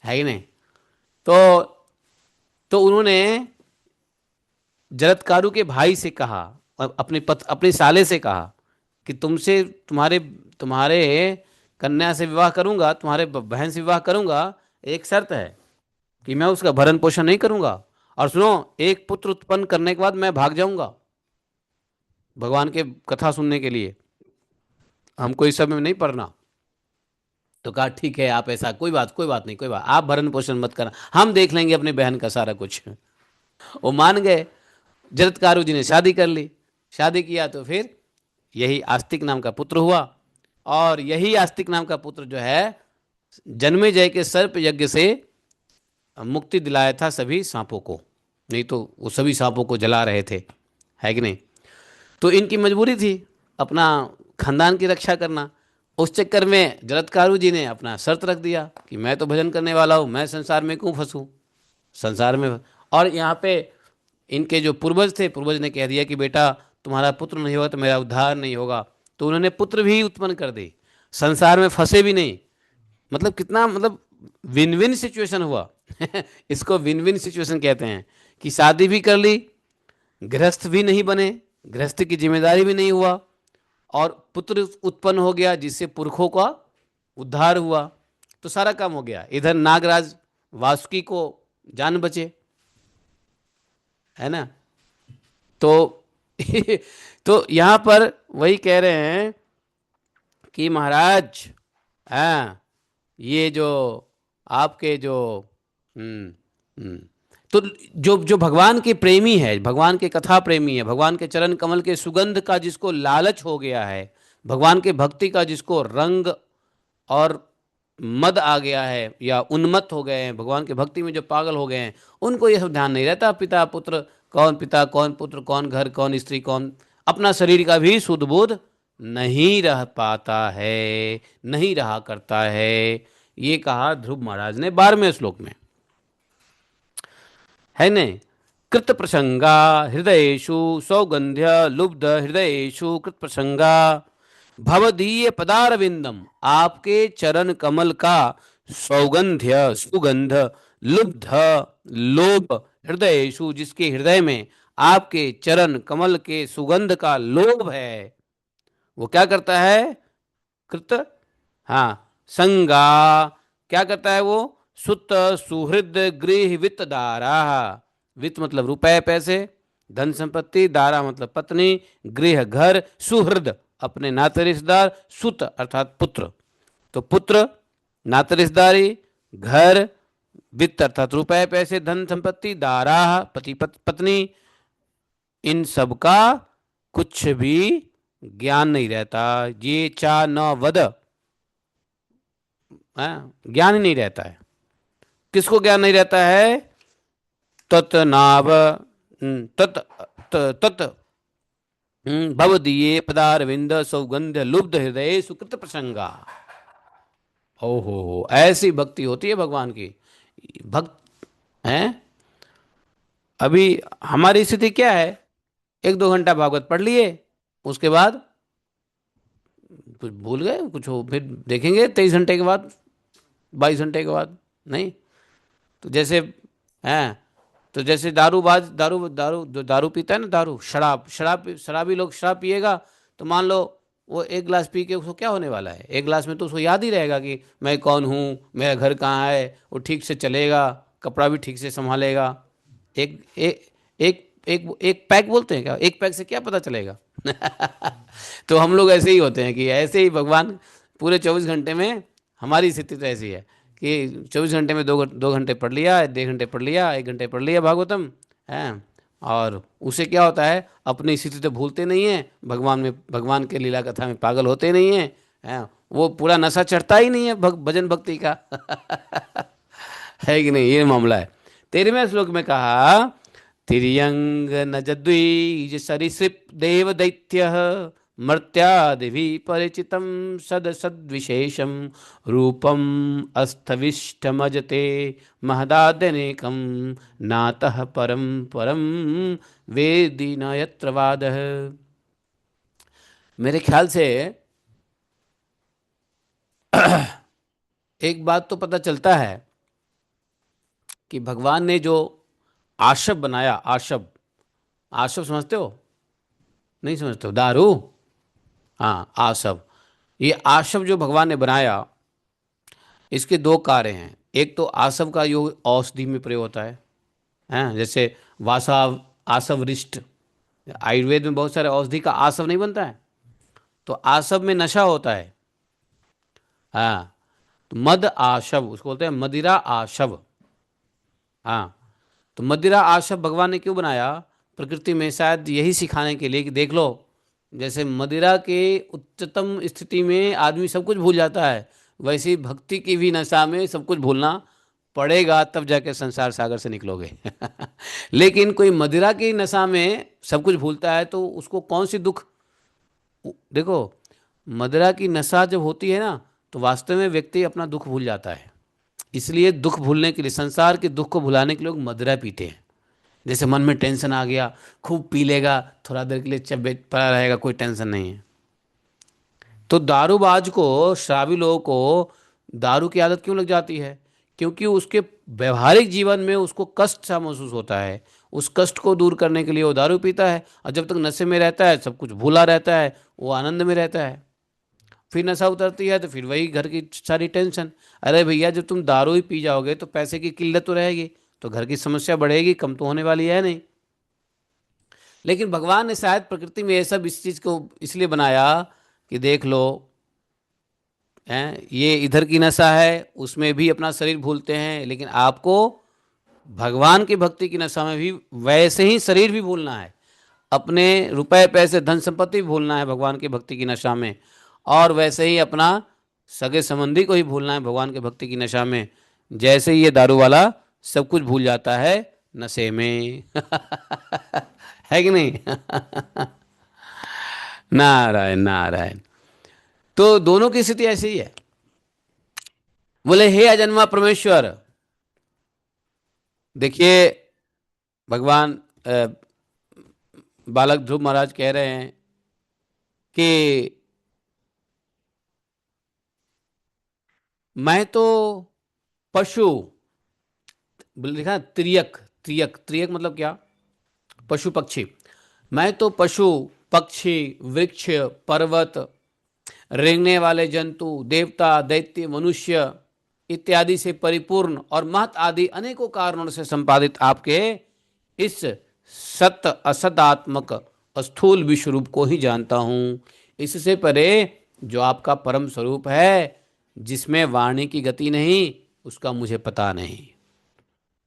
है कि नहीं? तो उन्होंने जरत्कारु के भाई से कहा, अपने साले से कहा, कि तुमसे तुम्हारे तुम्हारे कन्या से विवाह करूंगा, तुम्हारे बहन से विवाह करूंगा, एक शर्त है कि मैं उसका भरण पोषण नहीं करूंगा, और सुनो, एक पुत्र उत्पन्न करने के बाद मैं भाग जाऊंगा भगवान के कथा सुनने के लिए, हमको इस समय में नहीं पढ़ना। तो कहा ठीक है, आप ऐसा, कोई बात नहीं, कोई बात, आप भरण पोषण मत करना, हम देख लेंगे अपनी बहन का सारा कुछ। वो मान गए। जरत्कारु जी ने शादी कर ली। शादी किया तो फिर यही आस्तिक नाम का पुत्र हुआ। और यही आस्तिक नाम का पुत्र जो है, जन्मेजय के सर्प यज्ञ से मुक्ति दिलाया था सभी सांपों को। नहीं तो वो सभी सांपों को जला रहे थे, है कि नहीं? तो इनकी मजबूरी थी अपना खानदान की रक्षा करना। उस चक्कर में जरत्कारु जी ने अपना शर्त रख दिया कि मैं तो भजन करने वाला हूँ, मैं संसार में क्यों फंसूँ, संसार में। और यहाँ पे इनके जो पूर्वज थे, पूर्वज ने कह दिया कि बेटा तुम्हारा पुत्र नहीं होगा तो मेरा उद्धार नहीं होगा। तो उन्होंने पुत्र भी उत्पन्न कर दी, संसार में फंसे भी नहीं। मतलब कितना, मतलब विन विन सिचुएशन हुआ। इसको विन विन सिचुएशन कहते हैं, कि शादी भी कर ली, गृहस्थ भी नहीं बने, गृहस्थ की जिम्मेदारी भी नहीं हुआ, और पुत्र उत्पन्न हो गया जिससे पुरखों का उद्धार हुआ। तो सारा काम हो गया, इधर नागराज वासुकी को जान बचे, है ना? तो तो यहाँ पर वही कह रहे हैं कि महाराज, हाँ, ये जो आपके जो हम्म हम्म तो जो जो भगवान के प्रेमी है, भगवान के कथा प्रेमी है, भगवान के चरण कमल के सुगंध का जिसको लालच हो गया है, भगवान के भक्ति का जिसको रंग और मद आ गया है या उन्मत्त हो गए हैं, भगवान के भक्ति में जो पागल हो गए हैं, उनको ये सब ध्यान नहीं रहता, पिता कौन पुत्र कौन घर कौन स्त्री कौन, अपना शरीर का भी शुद्ध बोध नहीं रह पाता है, नहीं रहा करता है। ये कहा ध्रुव महाराज ने 12वें श्लोक में, है ने। कृत प्रसंगा हृदयेषु सौगंध्य लुब्ध हृदयेषु कृत प्रसंगा भवदीय पदारविंदम, आपके चरण कमल का सौगंध्य सुगंध, लुब्ध लोभ, हृदयेषु जिसके हृदय में आपके चरण कमल के सुगंध का लोभ है, वो क्या करता है? कृत, हाँ, संगा, क्या करता है वो? सुत सुहृद गृह वित्त दारा, वित्त मतलब रुपए पैसे, धन संपत्ति, दारा मतलब पत्नी, गृह घर, सुहृद अपने नाते रिश्तेदार, सुत अर्थात पुत्र, तो पुत्र, नाते रिश्तेदारी, घर, वित्त अर्थात रुपए पैसे धन संपत्ति, दारा पति पत्नी, इन सब का कुछ भी ज्ञान नहीं रहता। ये चा न वद, ज्ञान ही नहीं रहता है। किसको ज्ञान नहीं रहता है? तत् नाव तत् तत् भवदीये पदारविंद सौगंध लुब्ध हृदय सुकृत प्रसंगा। ओहो, ऐसी भक्ति होती है भगवान की। भक्त हैं। अभी हमारी स्थिति क्या है? 1-2 घंटा भागवत पढ़ लिए, उसके बाद कुछ भूल गए, कुछ हो, फिर देखेंगे 23 घंटे के बाद, 22 घंटे के बाद नहीं। तो जैसे हैं, तो जैसे दारूबाज, दारू दारू जो दारू पीता है ना, दारू शराबी लोग शराब पिएगा, तो मान लो वो 1 गिलास पी के उसको क्या होने वाला है? 1 गिलास में तो उसको याद ही रहेगा कि मैं कौन हूँ, मेरा घर कहाँ है, वो ठीक से चलेगा, कपड़ा भी ठीक से संभालेगा। एक एक एक एक एक पैक बोलते हैं क्या? एक पैक से क्या पता चलेगा? तो हम लोग ऐसे ही होते हैं कि ऐसे ही भगवान पूरे 24 घंटे में, हमारी स्थिति तो ऐसी है कि 24 घंटे में 2 घंटे पढ़ लिया, 1.5 घंटे पढ़ लिया, 1 घंटे पढ़ लिया भागवतम है। और उसे क्या होता है? अपनी स्थिति तो भूलते नहीं है, भगवान में, भगवान के लीला कथा में पागल होते नहीं है, है? वो पूरा नशा चढ़ता ही नहीं है भजन भक्ति का। है कि नहीं? ये मामला है। 13वें श्लोक में कहा, तिर्यंग न जद्वीज सरिसृप देव दैत्य मर्त्यादिभि परिचितम सद सद्विशेषम रूपम अस्थविष्टमजते महदाद्यनेकम नातः परम परम वेदी न यत्र वादः। मेरे ख्याल से एक बात तो पता चलता है कि भगवान ने जो आशव बनाया, आशव, आशव समझते हो? नहीं समझते हो? दारू, हाँ, आशव। ये आशव जो भगवान ने बनाया, इसके 2 कार्य हैं। एक तो आशव का योग औषधि में प्रयोग होता है, हैं? जैसे वासाव, आशव रिष्ट, आयुर्वेद में बहुत सारे औषधि का आशव नहीं बनता है, तो आशव में नशा होता है। हाँ, तो मद आशव उसको बोलते हैं, मदिरा आशव। हाँ, तो मदिरा आशव भगवान ने क्यों बनाया? प्रकृति में शायद यही सिखाने के लिए कि देख लो, जैसे मदिरा के उच्चतम स्थिति में आदमी सब कुछ भूल जाता है, वैसे ही भक्ति की भी नशा में सब कुछ भूलना पड़ेगा, तब जाके संसार सागर से निकलोगे। लेकिन कोई मदिरा की नशा में सब कुछ भूलता है तो उसको कौन सी दुख, देखो, मदिरा की नशा जब होती है ना, तो वास्तव में व्यक्ति अपना दुख भूल जाता है। इसलिए दुख भूलने के लिए, संसार के दुख को भुलाने के लिए लोग मदिरा पीते हैं। जैसे मन में टेंशन आ गया, खूब पी लेगा, थोड़ा देर के लिए चब्बे पड़ा रहेगा, कोई टेंशन नहीं है। तो दारूबाज को, शराबी लोगों को दारू की आदत क्यों लग जाती है? क्योंकि उसके व्यवहारिक जीवन में उसको कष्ट सा महसूस होता है, उस कष्ट को दूर करने के लिए वो दारू पीता है, और जब तक नशे में रहता है सब कुछ भूला रहता है, वो आनंद में रहता है। फिर नशा उतरती है तो फिर वही घर की सारी टेंशन। अरे भैया, जब तुम दारू ही पी जाओगे तो पैसे की किल्लत तो रहेगी, तो घर की समस्या बढ़ेगी, कम तो होने वाली है नहीं। लेकिन भगवान ने शायद प्रकृति में ये सब इस चीज़ को इसलिए बनाया कि देख लो, हैं, ये इधर की नशा है, उसमें भी अपना शरीर भूलते हैं, लेकिन आपको भगवान की भक्ति की नशा में भी वैसे ही शरीर भी भूलना है, अपने रुपए पैसे धन संपत्ति भी भूलना है भगवान की भक्ति की नशा में, और वैसे ही अपना सगे संबंधी को ही भूलना है भगवान के भक्ति की नशा में, जैसे ही ये दारू वाला सब कुछ भूल जाता है नशे में। है कि नहीं? नारायण नारायण। तो दोनों की स्थिति ऐसी ही है। बोले हे अजन्मा परमेश्वर, देखिए भगवान बालक ध्रुव महाराज कह रहे हैं कि मैं तो पशु, लिखा है त्रियक, त्रियक, त्रियक मतलब क्या? पशु पक्षी। मैं तो पशु पक्षी वृक्ष पर्वत रेंगने वाले जंतु देवता दैत्य मनुष्य इत्यादि से परिपूर्ण और महत आदि अनेकों कारणों से संपादित आपके इस सत असदात्मक स्थूल विश्व रूप को ही जानता हूँ। इससे परे जो आपका परम स्वरूप है जिसमें वाणी की गति नहीं, उसका मुझे पता नहीं।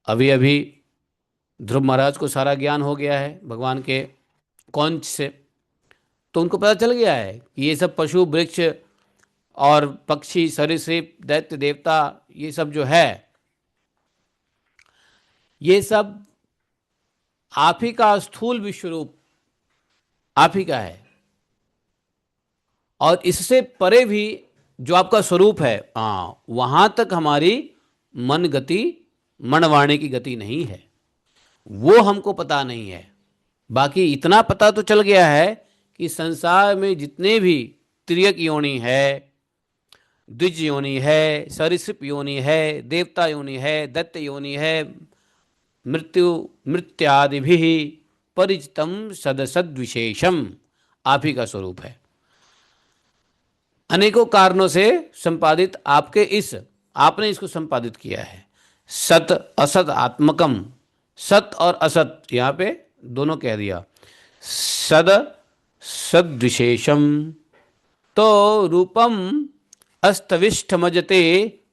अभी अभी ध्रुव महाराज को सारा ज्ञान हो गया है भगवान के कौंच से, तो उनको पता चल गया है कि ये सब पशु वृक्ष और पक्षी सरीसृप दैत्य देवता ये सब जो है, ये सब आप ही का स्थूल विश्व रूप आप ही का है। और इससे परे भी जो आपका स्वरूप है, हाँ, वहां तक हमारी मन गति मनवाणी की गति नहीं है, वो हमको पता नहीं है। बाकी इतना पता तो चल गया है कि संसार में जितने भी त्रियक योनि है, द्विज योनि है, सरीसृप योनि है, देवता योनि है, दैत्य योनि है, मृत्यु मृत्यादि भी परिचितम सदसद विशेषम आप ही का स्वरूप है। अनेकों कारणों से संपादित आपके इस, आपने इसको संपादित किया है सत असत आत्मकम। सत और असत यहां पे दोनों कह दिया। सद सद्विशेषम तो रूपम अस्तविष्ठमजते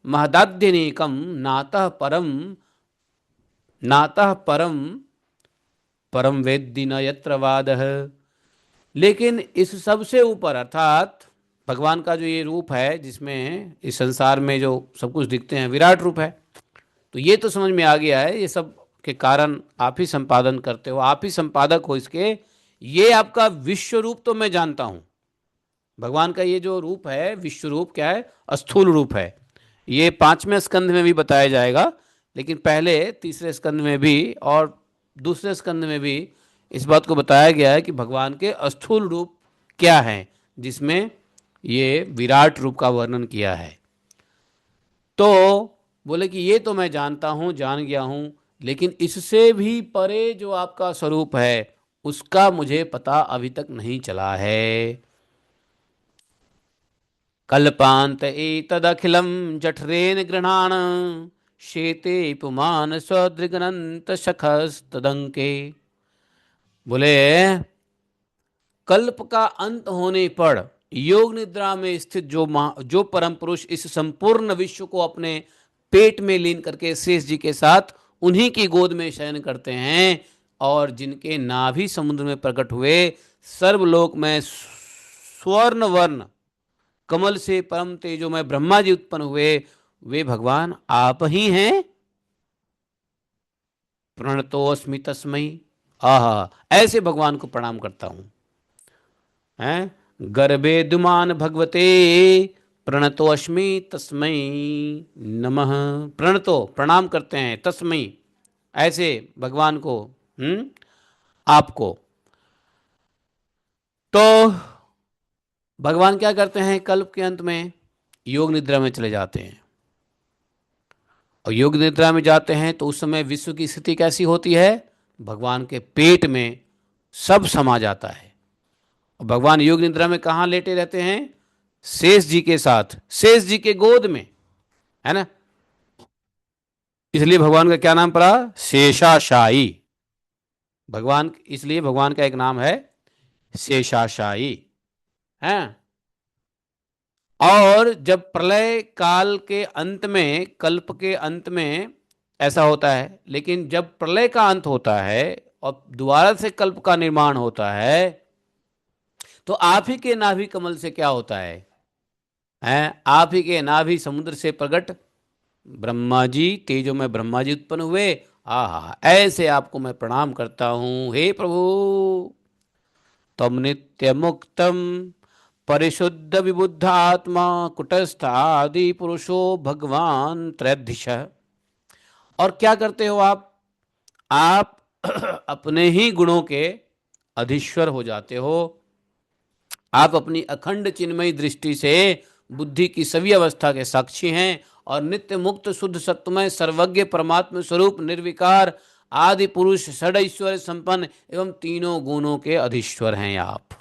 महदाद्यनेकम नातः परम, नातः परम परम वेद्दि न यत्र वादः। लेकिन इस सबसे ऊपर अर्थात भगवान का जो ये रूप है जिसमें इस संसार में जो सब कुछ दिखते हैं विराट रूप है, तो ये तो समझ में आ गया है, ये सब के कारण आप ही संपादन करते हो, आप ही संपादक हो इसके। ये आपका विश्व रूप तो मैं जानता हूं। भगवान का ये जो रूप है विश्व रूप क्या है? स्थूल रूप है। ये 5वें स्कंध में भी बताया जाएगा, लेकिन पहले तीसरे स्कंध में भी और दूसरे स्कंध में भी इस बात को बताया गया है कि भगवान के स्थूल रूप क्या है, जिसमें ये विराट रूप का वर्णन किया है। तो बोले कि ये तो मैं जानता हूं, जान गया हूं, लेकिन इससे भी परे जो आपका स्वरूप है उसका मुझे पता अभी तक नहीं चला है। कल्पांत एतदखिलम जठरेन गृहाण शेते पुमान स्वदृगनंत शखस्तदंके। बोले कल्प का अंत होने पर योग निद्रा में स्थित जो परम पुरुष इस संपूर्ण विश्व को अपने पेट में लीन करके शेष जी के साथ उन्हीं की गोद में शयन करते हैं, और जिनके नाभि समुद्र में प्रकट हुए सर्वलोक में स्वर्ण वर्ण कमल से परम तेजोमय ब्रह्मा जी उत्पन्न हुए, वे भगवान आप ही हैं। प्रणतोस्मि तस्मै, आहा, ऐसे भगवान को प्रणाम करता हूं। हैं गर्भे दुमान भगवते प्रणतो अश्मि तस्मै नमः। प्रणतो प्रणाम करते हैं, तस्मै ऐसे भगवान को, आपको। तो भगवान क्या करते हैं? कल्प के अंत में योग निद्रा में चले जाते हैं, और योग निद्रा में जाते हैं तो उस समय विश्व की स्थिति कैसी होती है? भगवान के पेट में सब समा जाता है। और भगवान योग निद्रा में कहाँ लेटे रहते हैं? शेष जी के साथ, शेष जी के गोद में, है ना। इसलिए भगवान का क्या नाम पड़ा? शेषाशायी। भगवान, इसलिए भगवान का एक नाम है शेषाशायी है। और जब प्रलय काल के अंत में, कल्प के अंत में ऐसा होता है, लेकिन जब प्रलय का अंत होता है और दोबारा से कल्प का निर्माण होता है, तो आप ही के नाभि कमल से क्या होता है? हैं, आप ही के नाभि समुद्र से प्रकट ब्रह्मा जी, तेजो में ब्रह्मा जी उत्पन्न हुए। आहा, ऐसे आपको मैं प्रणाम करता हूँ हे प्रभु। तम नित्य मुक्तम परिशुद्ध विबुद्ध आत्मा कुटस्थ आदि पुरुषो भगवान त्रयधिश। और क्या करते हो आप अपने ही गुणों के अधीश्वर हो जाते हो। आप अपनी अखंड चिन्मयी दृष्टि से बुद्धि की सभी अवस्था के साक्षी हैं और नित्य मुक्त शुद्ध सत्वमय सर्वज्ञ परमात्म स्वरूप निर्विकार आदि पुरुष षड ऐश्वर्य संपन्न एवं तीनों गुणों के अधीश्वर हैं आप।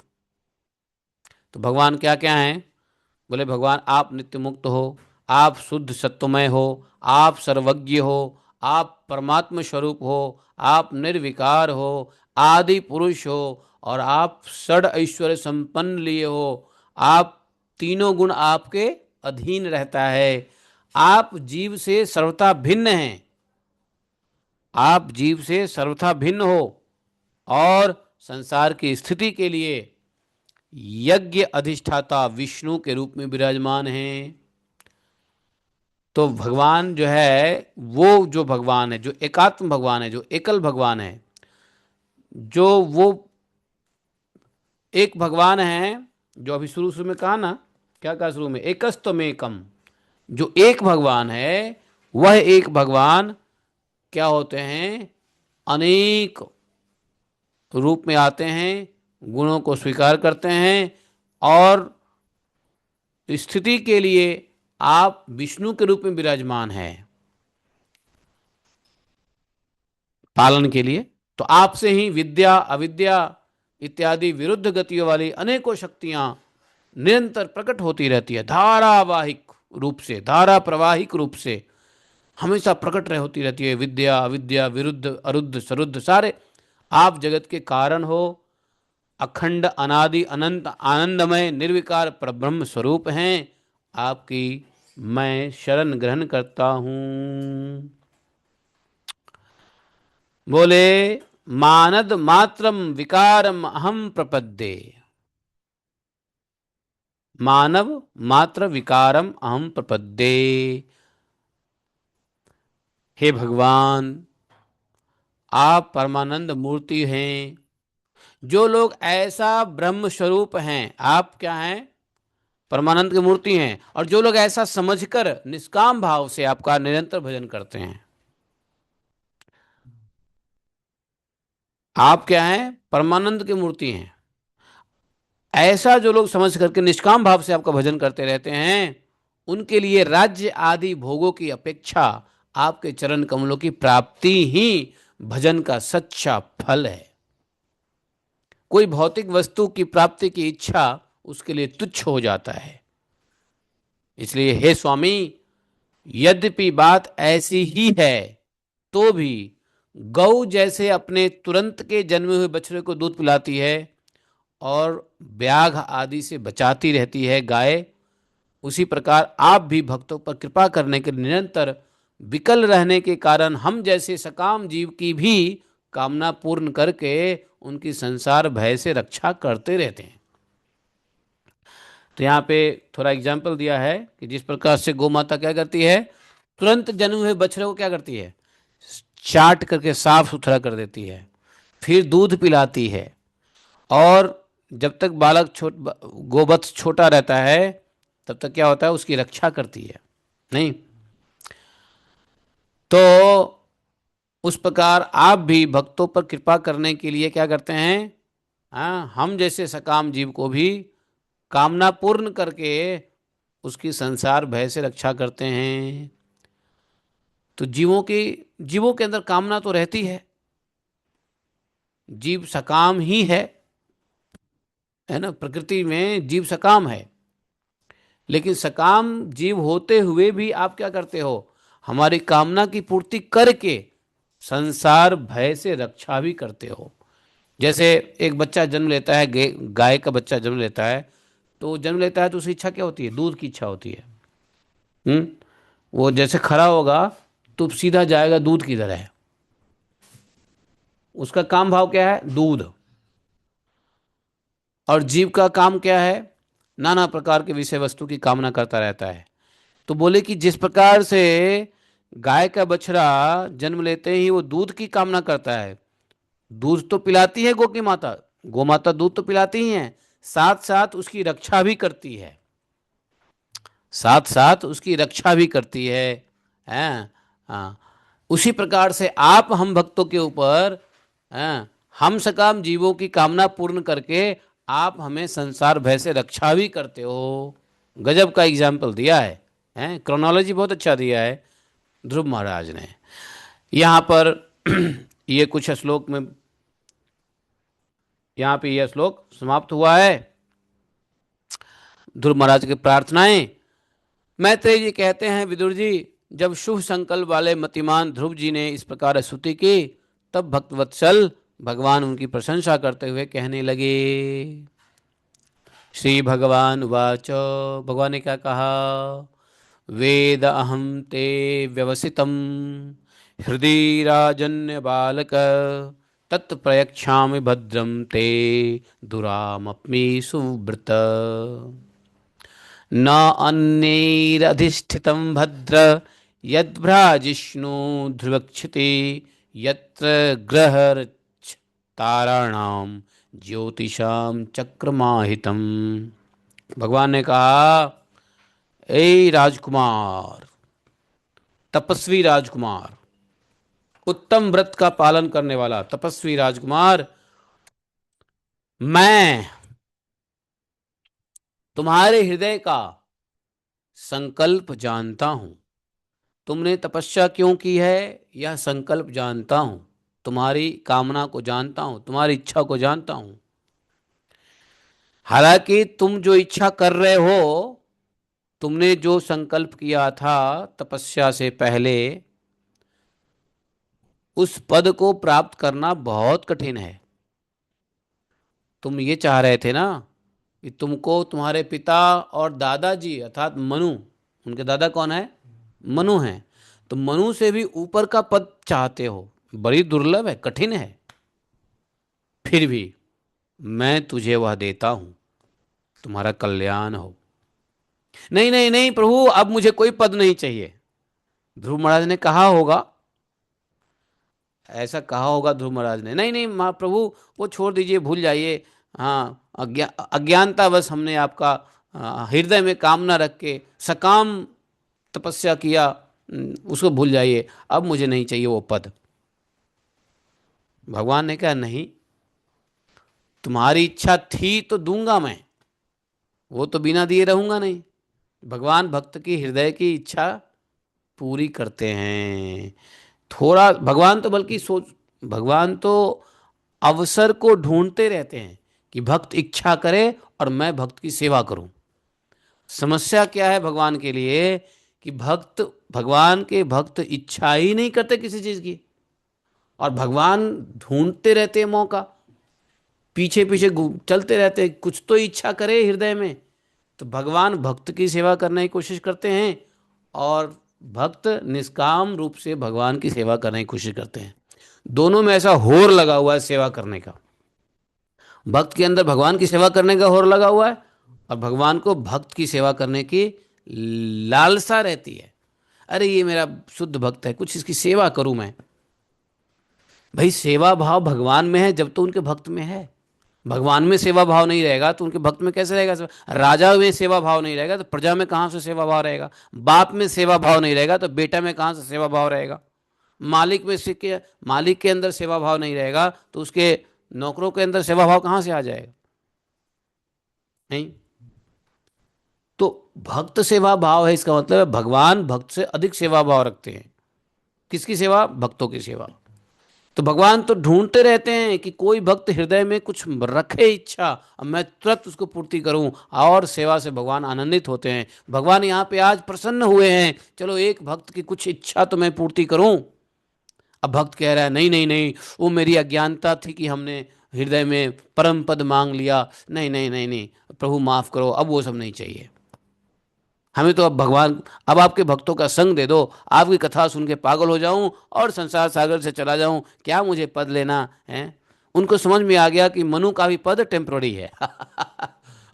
तो भगवान क्या क्या हैं? बोले भगवान आप नित्य मुक्त हो, आप शुद्ध सत्वमय हो, आप सर्वज्ञ हो, आप परमात्म स्वरूप हो, आप निर्विकार हो, आदि पुरुष हो, और आप षड ऐश्वर्य संपन्न लिए हो। आप तीनों गुण आपके अधीन रहता है। आप जीव से सर्वथा भिन्न हैं, आप जीव से सर्वथा भिन्न हो और संसार की स्थिति के लिए यज्ञ अधिष्ठाता विष्णु के रूप में विराजमान हैं। तो भगवान जो है, वो जो भगवान है, जो एकात्म भगवान है, जो एकल भगवान है, जो वो एक भगवान है, जो अभी शुरू शुरू में कहा ना, क्या कहा शुरू में, एकस्तमेकम। जो एक भगवान है वह एक भगवान क्या होते हैं? अनेक रूप में आते हैं, गुणों को स्वीकार करते हैं और स्थिति के लिए आप विष्णु के रूप में विराजमान है पालन के लिए। तो आपसे ही विद्या अविद्या इत्यादि विरुद्ध गतियों वाली अनेकों शक्तियां निरंतर प्रकट होती रहती है, धारावाहिक रूप से, धारा प्रवाहिक रूप से हमेशा प्रकट रह होती रहती है। विद्या अविद्या विरुद्ध अरुद्ध सरुद्ध सारे आप जगत के कारण हो। अखंड अनादि अनंत आनंदमय निर्विकार परब्रह्म स्वरूप हैं। आपकी मैं शरण ग्रहण करता हूँ। बोले मानद मात्रम विकारम अहम प्रपद्ये। मानव मात्र विकारम अहम प्रपद्ये। हे भगवान, आप परमानंद मूर्ति हैं। जो लोग ऐसा ब्रह्म स्वरूप हैं, आप क्या हैं? परमानंद की मूर्ति हैं। और जो लोग ऐसा समझकर निष्काम भाव से आपका निरंतर भजन करते हैं, आप क्या हैं? परमानंद की मूर्ति हैं। ऐसा जो लोग समझ करके निष्काम भाव से आपका भजन करते रहते हैं, उनके लिए राज्य आदि भोगों की अपेक्षा आपके चरण कमलों की प्राप्ति ही भजन का सच्चा फल है। कोई भौतिक वस्तु की प्राप्ति की इच्छा उसके लिए तुच्छ हो जाता है। इसलिए हे स्वामी, यद्यपि बात ऐसी ही है तो भी गौ जैसे अपने तुरंत के जन्मे हुए बछड़े को दूध पिलाती है और व्याघ आदि से बचाती रहती है गाय, उसी प्रकार आप भी भक्तों पर कृपा करने के निरंतर विकल रहने के कारण हम जैसे सकाम जीव की भी कामना पूर्ण करके उनकी संसार भय से रक्षा करते रहते हैं। तो यहाँ पे थोड़ा एग्जाम्पल दिया है कि जिस प्रकार से गौ माता क्या करती है, तुरंत जन्मे हुए बछड़े को क्या करती है, चाट करके साफ सुथरा कर देती है, फिर दूध पिलाती है, और जब तक बालक गोवत्स छोटा रहता है तब तक क्या होता है, उसकी रक्षा करती है। नहीं तो उस प्रकार आप भी भक्तों पर कृपा करने के लिए क्या करते हैं? हाँ, हम जैसे सकाम जीव को भी कामना पूर्ण करके उसकी संसार भय से रक्षा करते हैं। तो जीवों के अंदर कामना तो रहती है, जीव सकाम ही है ना। प्रकृति में जीव सकाम है, लेकिन सकाम जीव होते हुए भी आप क्या करते हो? हमारी कामना की पूर्ति करके संसार भय से रक्षा भी करते हो। जैसे एक बच्चा जन्म लेता है, गाय का बच्चा जन्म लेता है, तो जन्म लेता है तो उसकी इच्छा क्या होती है? दूध की इच्छा होती है। हम्म वो जैसे खड़ा होगा तो सीधा जाएगा दूध की तरह है। उसका काम भाव क्या है? दूध। और जीव का काम क्या है? नाना प्रकार के विषय वस्तु की कामना करता रहता है। तो बोले कि जिस प्रकार से गाय का बछड़ा जन्म लेते ही वो दूध की कामना करता है, दूध तो पिलाती है गौ माता दूध तो पिलाती ही है, साथ साथ उसकी रक्षा भी करती है, साथ साथ उसकी रक्षा भी करती है। हाँ, उसी प्रकार से आप हम भक्तों के ऊपर, हैं, हम सकाम जीवों की कामना पूर्ण करके आप हमें संसार भय से रक्षा भी करते हो। गजब का एग्जाम्पल दिया है, क्रोनोलॉजी बहुत अच्छा दिया है ध्रुव महाराज ने यहाँ पर। ये कुछ श्लोक में, यहाँ पे यह श्लोक समाप्त हुआ है। ध्रुव महाराज की प्रार्थनाएं। मैत्रेय जी कहते हैं, विदुर जी, जब शुभ संकल्प वाले मतिमान ध्रुव जी ने इस प्रकार स्तुति की, तब भक्तवत्सल भगवान उनकी प्रशंसा करते हुए कहने लगे। श्री भगवान उवाच, भगवान ने क्या कहा? वेद अहम ते व्यवसितम हृदय राजन्य बालक, तत्प्रयक्षामि भद्रम ते दुरामप्मि सुव्रत। न अन्यैरधिष्ठितं भद्र यद्भ्राजिष्णु ध्रुवक्षिति, यत्र ग्रहरक्षताराणां ज्योतिषां चक्रमाहितम्। भगवान ने कहा, ए राजकुमार, तपस्वी राजकुमार, उत्तम व्रत का पालन करने वाला तपस्वी राजकुमार, मैं तुम्हारे हृदय का संकल्प जानता हूं। तुमने तपस्या क्यों की है, यह संकल्प जानता हूं। तुम्हारी कामना को जानता हूं, तुम्हारी इच्छा को जानता हूं। हालांकि तुम जो इच्छा कर रहे हो, तुमने जो संकल्प किया था तपस्या से पहले, उस पद को प्राप्त करना बहुत कठिन है। तुम ये चाह रहे थे ना कि तुमको तुम्हारे पिता और दादाजी अर्थात मनु, उनके दादा कौन है? मनु हैं। तो मनु से भी ऊपर का पद चाहते हो, बड़ी दुर्लभ है, कठिन है। फिर भी मैं तुझे वह देता हूं, तुम्हारा कल्याण हो। नहीं नहीं नहीं प्रभु, अब मुझे कोई पद नहीं चाहिए। ध्रुव महाराज ने कहा होगा, ऐसा कहा होगा ध्रुव महाराज ने, नहीं नहीं महाप्रभु, वो छोड़ दीजिए, भूल जाइए। हाँ, अज्ञानतावश हमने आपका हृदय में कामना रख के सकाम तपस्या किया, उसको भूल जाइए, अब मुझे नहीं चाहिए वो पद। भगवान ने कहा, नहीं, तुम्हारी इच्छा थी तो दूंगा मैं, वो तो बिना दिए रहूंगा नहीं। भगवान भक्त की हृदय की इच्छा पूरी करते हैं। थोड़ा भगवान तो बल्कि सोच, भगवान तो अवसर को ढूंढते रहते हैं कि भक्त इच्छा करे और मैं भक्त की सेवा करूं। समस्या क्या है भगवान के लिए कि भगवान के भक्त इच्छा ही नहीं करते किसी चीज की, और भगवान ढूंढते रहते हैं मौका, पीछे पीछे चलते रहते हैं, कुछ तो इच्छा करे हृदय में। तो भगवान भक्त की सेवा करने की कोशिश करते हैं, और भक्त निष्काम रूप से भगवान की सेवा करने की कोशिश करते हैं। दोनों में ऐसा होर लगा हुआ है सेवा करने का। भक्त के अंदर भगवान की सेवा करने का होर लगा हुआ है, और भगवान को भक्त की सेवा करने की लालसा रहती है। अरे ये मेरा शुद्ध भक्त है, कुछ इसकी सेवा करूं मैं। भाई सेवा भाव भगवान में है जब तो उनके भक्त में है। भगवान में सेवा भाव नहीं रहेगा तो उनके भक्त में कैसे रहेगा? राजा में सेवा भाव नहीं रहेगा तो प्रजा में कहाँ से सेवा भाव रहेगा? बाप में सेवा भाव नहीं रहेगा तो बेटा में कहाँ से सेवा भाव रहेगा? मालिक के अंदर सेवा भाव नहीं रहेगा तो उसके नौकरों के अंदर सेवा भाव कहाँ से आ जाएगा? नहीं। तो भक्त सेवा भाव है, इसका मतलब है भगवान भक्त से अधिक सेवा भाव रखते हैं। किसकी सेवा? भक्तों की सेवा। तो भगवान तो ढूंढते रहते हैं कि कोई भक्त हृदय में कुछ रखे इच्छा, अब मैं तुरंत उसको पूर्ति करूं, और सेवा से भगवान आनंदित होते हैं। भगवान यहाँ पे आज प्रसन्न हुए हैं, चलो एक भक्त की कुछ इच्छा तो मैं पूर्ति करूं। अब भक्त कह रहा है, नहीं नहीं नहीं, वो मेरी अज्ञानता थी कि हमने हृदय में परम पद मांग लिया, नहीं नहीं नहीं नहीं प्रभु माफ करो, अब वो सब नहीं चाहिए हमें तो। अब भगवान, अब आपके भक्तों का संग दे दो, आपकी कथा सुन के पागल हो जाऊं और संसार सागर से चला जाऊं, क्या मुझे पद लेना है? उनको समझ में आ गया कि मनु का भी पद टेम्पररी है।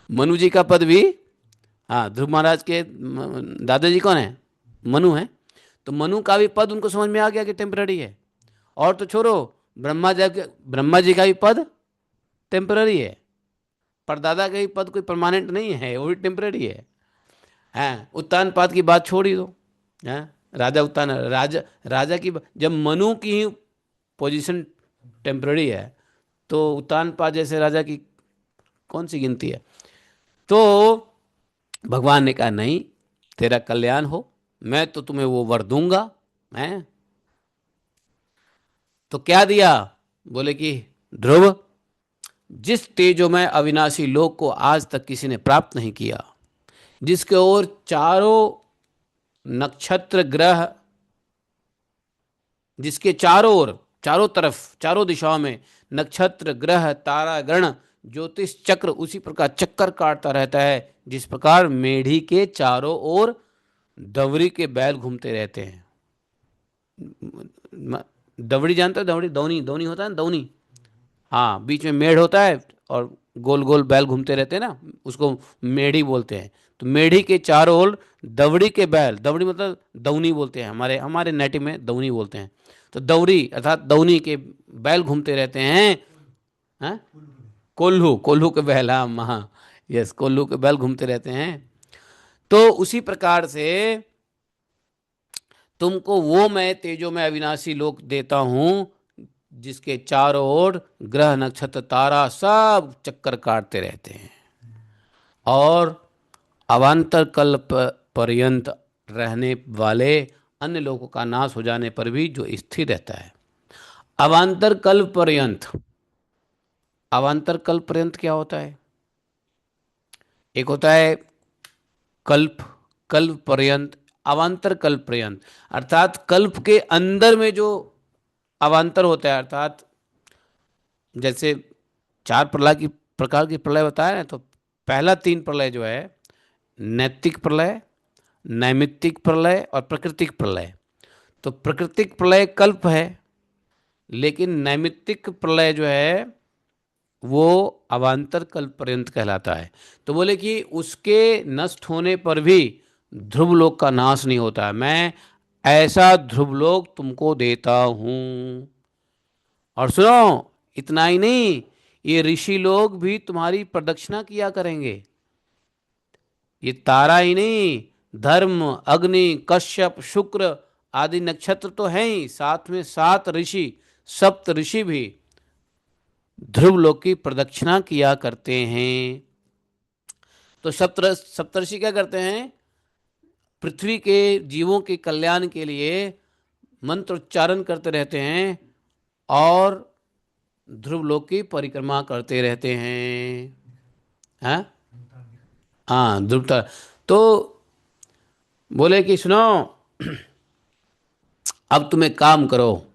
मनु जी का पद भी, हाँ, ध्रुव महाराज के दादाजी कौन है? मनु है। तो मनु का भी पद उनको समझ में आ गया कि टेम्पररी है। और तो छोड़ो, ब्रह्मा जी का भी पद टेम्पररी है। परदादा का भी पद कोई परमानेंट नहीं है, वो भी टेम्पररी है। हैं, उत्तानपाद की बात छोड़ ही दो। हैं, राजा उत्तान, राजा राजा की जब मनु की ही पोजीशन टेम्पररी है, तो उत्तानपाद जैसे राजा की कौन सी गिनती है? तो भगवान ने कहा नहीं, तेरा कल्याण हो, मैं तो तुम्हें वो वर दूंगा। हैं, तो क्या दिया? बोले कि ध्रुव, जिस तेजोमय अविनाशी लोक को आज तक किसी ने प्राप्त नहीं किया, जिसके ओर चारों नक्षत्र ग्रह, जिसके चारों ओर, चारों तरफ, चारों दिशाओं में नक्षत्र ग्रह तारा गण ज्योतिष चक्र उसी प्रकार चक्कर काटता रहता है जिस प्रकार मेढ़ी के चारों ओर दवरी के बैल घूमते रहते हैं। दवड़ी जानते हो? दवड़ी, दौनी, दौनी होता है ना, दौनी। हाँ, बीच में मेढ़ होता है और गोल गोल बैल घूमते रहते हैं ना, उसको मेढ़ी बोलते हैं। तो मेढ़ी के चारों ओर दवड़ी के बैल, दवड़ी मतलब दौनी बोलते हैं, हमारे हमारे नेटिव में दौनी बोलते हैं। तो दौरी अर्थात दौनी के बैल घूमते रहते हैं। हाँ, कोल्हू, कोल्हू के बैल, हाँ हाँ, यस, कोल्हू के बैल घूमते रहते हैं। तो उसी प्रकार से तुमको वो मैं तेजो में अविनाशी लोक देता हूं, जिसके चारों ओर ग्रह नक्षत्र तारा सब चक्कर काटते रहते हैं, और अवान्तर कल्प पर्यंत रहने वाले अन्य लोगों का नाश हो जाने पर भी जो स्थिर रहता है। अवान्तर कल्प पर्यंत, अवान्तर कल्प पर्यंत क्या होता है? एक होता है कल्प, कल्प पर्यंत, अवान्तर कल्प पर्यंत, अर्थात कल्प के अंदर में जो अवान्तर होता है, अर्थात जैसे चार प्रलय की प्रकार की प्रलय बताया ना, तो पहला तीन प्रलय जो है, नैतिक प्रलय, नैमित्तिक प्रलय और प्राकृतिक प्रलय। तो प्राकृतिक प्रलय कल्प है, लेकिन नैमित्तिक प्रलय जो है वो अवान्तर कल्प पर्यंत कहलाता है। तो बोले कि उसके नष्ट होने पर भी ध्रुवलोक का नाश नहीं होता है। मैं ऐसा ध्रुवलोक तुमको देता हूं। और सुनो, इतना ही नहीं, ये ऋषि लोग भी तुम्हारी प्रदक्षिणा किया करेंगे। ये तारा ही नहीं, धर्म, अग्नि, कश्यप, शुक्र आदि नक्षत्र तो हैं ही, साथ में सात ऋषि, सप्त ऋषि भी ध्रुवलोक की प्रदक्षिणा किया करते हैं। तो सप्तऋषि क्या करते हैं? पृथ्वी के जीवों के कल्याण के लिए मंत्र उच्चारण करते रहते हैं और ध्रुवलोक की परिक्रमा करते रहते हैं। हाँ, हाँ, ध्रुवता। तो बोले कि सुनो, अब तुम एक काम करो,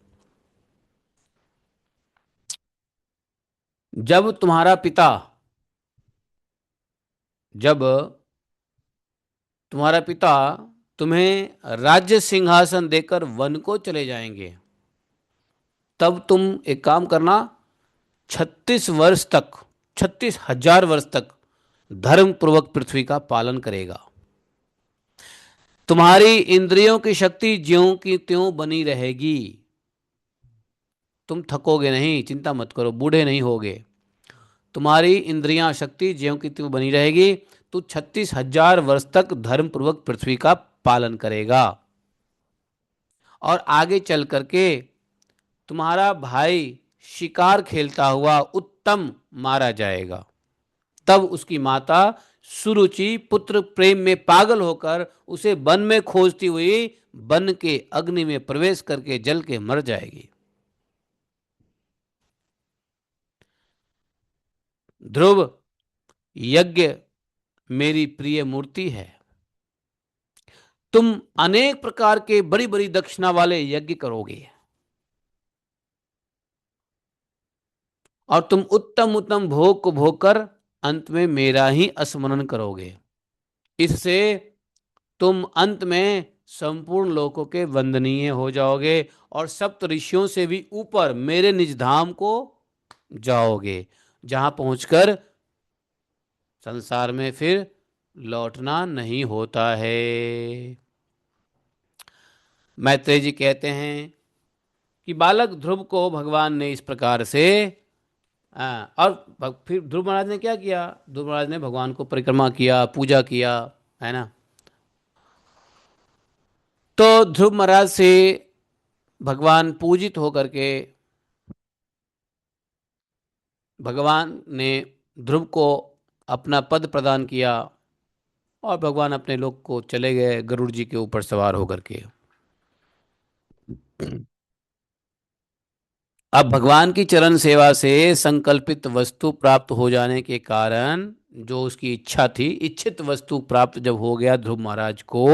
जब तुम्हारा पिता, जब तुम्हारा पिता तुम्हें राज्य सिंहासन देकर वन को चले जाएंगे, तब तुम एक काम करना, 36 वर्ष तक, 36,000 वर्ष तक धर्म पूर्वक पृथ्वी का पालन करेगा। तुम्हारी इंद्रियों की शक्ति ज्यों की त्यों बनी रहेगी, तुम थकोगे नहीं, चिंता मत करो, बूढ़े नहीं होगे। तुम्हारी इंद्रियां शक्ति ज्यों की त्यों बनी रहेगी। तू 36,000 वर्ष तक धर्म पूर्वक पृथ्वी का पालन करेगा, और आगे चल करके तुम्हारा भाई शिकार खेलता हुआ उत्तम मारा जाएगा। तब उसकी माता सुरुचि पुत्र प्रेम में पागल होकर उसे वन में खोजती हुई वन के अग्नि में प्रवेश करके जल के मर जाएगी। ध्रुव, यज्ञ मेरी प्रिय मूर्ति है। तुम अनेक प्रकार के बड़ी बड़ी दक्षिणा वाले यज्ञ करोगे, और तुम उत्तम उत्तम भोग को भोग कर अंत में मेरा ही स्मरण करोगे। इससे तुम अंत में संपूर्ण लोकों के वंदनीय हो जाओगे और सप्त ऋषियों से भी ऊपर मेरे निज धाम को जाओगे, जहां पहुंचकर संसार में फिर लौटना नहीं होता है। मैत्रेय जी कहते हैं कि बालक ध्रुव को भगवान ने इस प्रकार से और फिर ध्रुव महाराज ने क्या किया? ध्रुव महाराज ने भगवान को परिक्रमा किया, पूजा किया, है ना। तो ध्रुव महाराज से भगवान पूजित होकर के भगवान ने ध्रुव को अपना पद प्रदान किया और भगवान अपने लोक को चले गए गरुड़ जी के ऊपर सवार होकर के। अब भगवान की चरण सेवा से संकल्पित वस्तु प्राप्त हो जाने के कारण, जो उसकी इच्छा थी, इच्छित वस्तु प्राप्त जब हो गया ध्रुव महाराज को,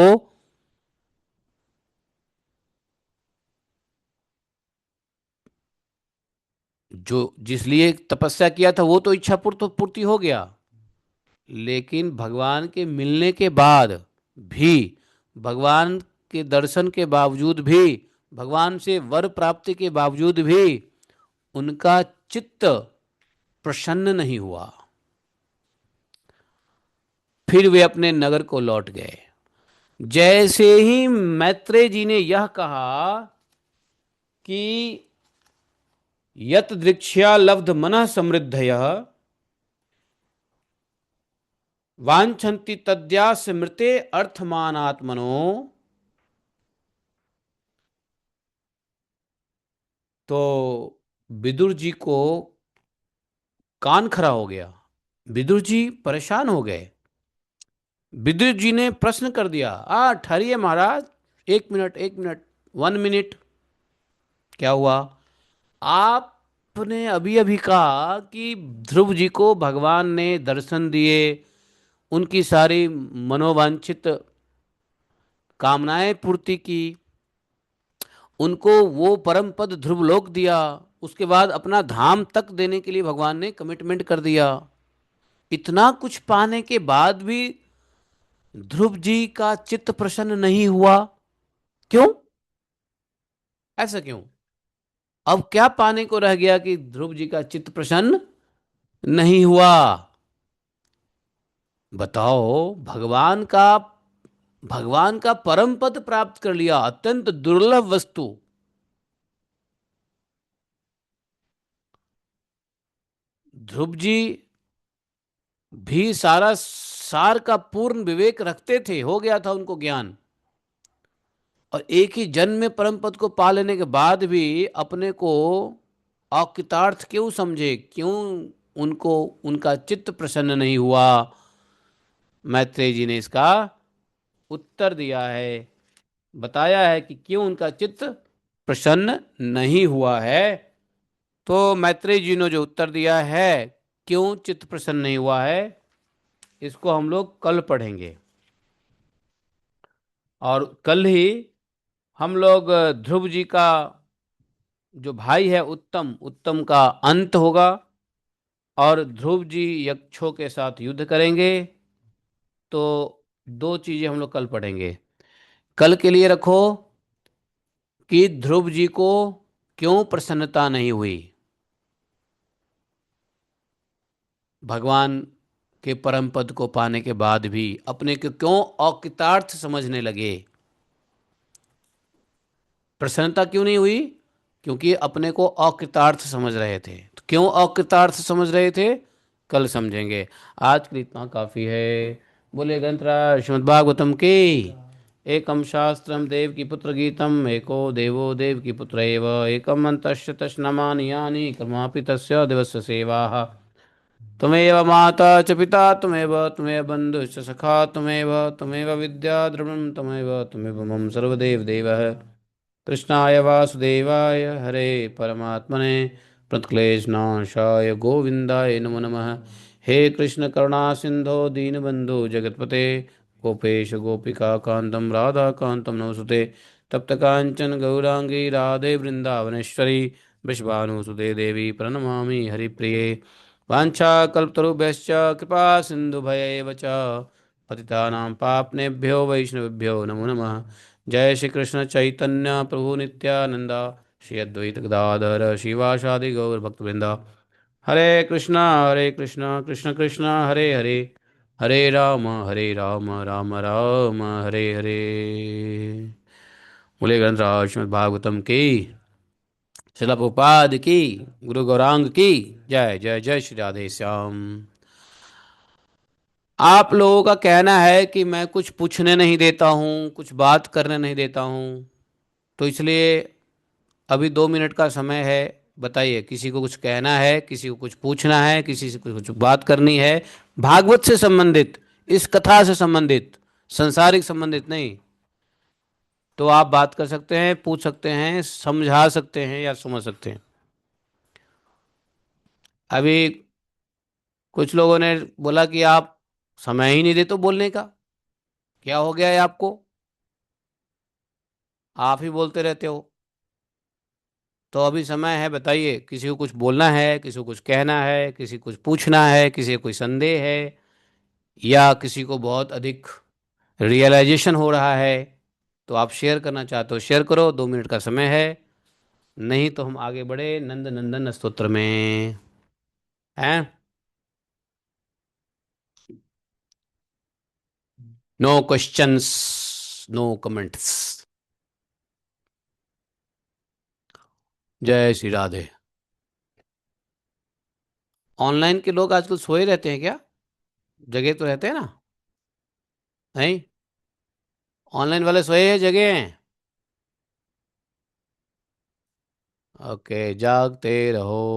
जो जिस लिए तपस्या किया था वो तो इच्छा पूर्ति हो गया, लेकिन भगवान के मिलने के बाद भी, भगवान के दर्शन के बावजूद भी, भगवान से वर प्राप्ति के बावजूद भी उनका चित्त प्रसन्न नहीं हुआ। फिर वे अपने नगर को लौट गए। जैसे ही मैत्रेय जी ने यह कहा कि यत दृक्ष्या लब्ध मनः समृद्धयः वांछन्ति तद्यास्य मृते अर्थमानात्मनो, तो विदुर जी को कान खरा हो गया। विदुर जी परेशान हो गए। विदुर जी ने प्रश्न कर दिया, ठहरिए महाराज, एक मिनट, एक मिनट, 1 मिनट। क्या हुआ? आपने अभी अभी कहा कि ध्रुव जी को भगवान ने दर्शन दिए, उनकी सारी मनोवांछित कामनाएं पूर्ति की, उनको वो परम पद ध्रुवलोक दिया, उसके बाद अपना धाम तक देने के लिए भगवान ने कमिटमेंट कर दिया। इतना कुछ पाने के बाद भी ध्रुव जी का चित्त प्रसन्न नहीं हुआ। क्यों? ऐसा क्यों? अब क्या पाने को रह गया कि ध्रुव जी का चित्त प्रसन्न नहीं हुआ? बताओ। भगवान का परम पद प्राप्त कर लिया, अत्यंत दुर्लभ वस्तु। ध्रुव जी भी सारा सार का पूर्ण विवेक रखते थे, हो गया था उनको ज्ञान, और एक ही जन्म में परम पद को पा लेने के बाद भी अपने को अकृतार्थ क्यों समझे? क्यों उनको उनका चित्त प्रसन्न नहीं हुआ? मैत्रेय जी ने इसका उत्तर दिया है, बताया है कि क्यों उनका चित्त प्रसन्न नहीं हुआ है। तो मैत्रेय जी ने जो उत्तर दिया है, क्यों चित्त प्रसन्न नहीं हुआ है, इसको हम लोग कल पढ़ेंगे। और कल ही हम लोग ध्रुव जी का जो भाई है उत्तम, उत्तम का अंत होगा और ध्रुव जी यक्षों के साथ युद्ध करेंगे। तो दो चीजें हम लोग कल पढ़ेंगे। कल के लिए रखो कि ध्रुव जी को क्यों प्रसन्नता नहीं हुई, भगवान के परम पद को पाने के बाद भी अपने को क्यों अकृतार्थ समझने लगे, प्रसन्नता क्यों नहीं हुई? क्योंकि अपने को अकृतार्थ समझ रहे थे। तो क्यों अकृतार्थ समझ रहे थे, कल समझेंगे। आज के लिए इतना काफी है। बोले ग्रंथराज श्रीमद्भागवतम की। एकम शास्त्रम देव की पुत्र गीतम, एको देवो देव की पुत्र एव, एकम अंतश्च तस्नामानि यानि कर्मापि तस्य दिवस्य सेवाः। त्वमेव माता च पिता त्वमेव, त्वमेव बन्धुश्च सखा त्वमेव, त्वमेव विद्या द्रविणं त्वमेव, त्वमेव मम सर्वदेव देवः। कृष्णाय वासुदेवाय हरे परमात्मने प्रणतक्लेशनाशाय गोविन्दाय नमो नमः। हे कृष्ण करुणा सिंधो दीनबंधु जगतपते, गोपेश गोपिका कांतम राधा कांतम नमोस्तुते। तप्त कांचन गौरांगी राधे वृंदावनेश्वरी, वृषभानुसुते देवी प्रणमामि हरिप्रिये। वाञ्छाकल्पतरुभ्यश्च कृपा सिन्धुभयैव च पतितानां पाप्नेभ्यो वैष्णवेभ्यो नमो नमः। जय श्री कृष्ण चैतन्य प्रभु नित्यानंद, श्री अद्वैत गदाधर शिवासादि गौर भक्तवृंदा, हरे कृष्णा कृष्ण कृष्ण हरे हरे, हरे राम राम राम हरे हरे। बोले ग्रंथराज श्रीमद् भागवतम की, शिला प्रभुपाद की, गुरु गौरांग की जय। जय जय श्री राधे श्याम। आप लोगों का कहना है कि मैं कुछ पूछने नहीं देता हूँ, कुछ बात करने नहीं देता हूँ, तो इसलिए अभी 2 मिनट का समय है। बताइए, किसी को कुछ कहना है, किसी को कुछ पूछना है, किसी से कुछ बात करनी है, भागवत से संबंधित, इस कथा से संबंधित, संसारिक संबंधित नहीं, तो आप बात कर सकते हैं, पूछ सकते हैं, समझा सकते हैं या समझ सकते हैं। अभी कुछ लोगों ने बोला कि आप समय ही नहीं देते बोलने का, क्या हो गया है आपको, आप ही बोलते रहते हो। तो अभी समय है, बताइए, किसी को कुछ बोलना है, किसी को कुछ कहना है, किसी को कुछ पूछना है, किसी को कोई संदेह है, या किसी को बहुत अधिक रियलाइजेशन हो रहा है, तो आप शेयर करना चाहते हो शेयर करो, 2 मिनट का समय है। नहीं तो हम आगे बढ़े नंद नंदन स्तोत्र में। हैं? No questions, no comments. जय श्री राधे। ऑनलाइन के लोग आजकल सोए रहते हैं क्या? जगह तो रहते हैं ना? नहीं, ऑनलाइन वाले सोए हैं, जगह हैं? ओके, जागते रहो।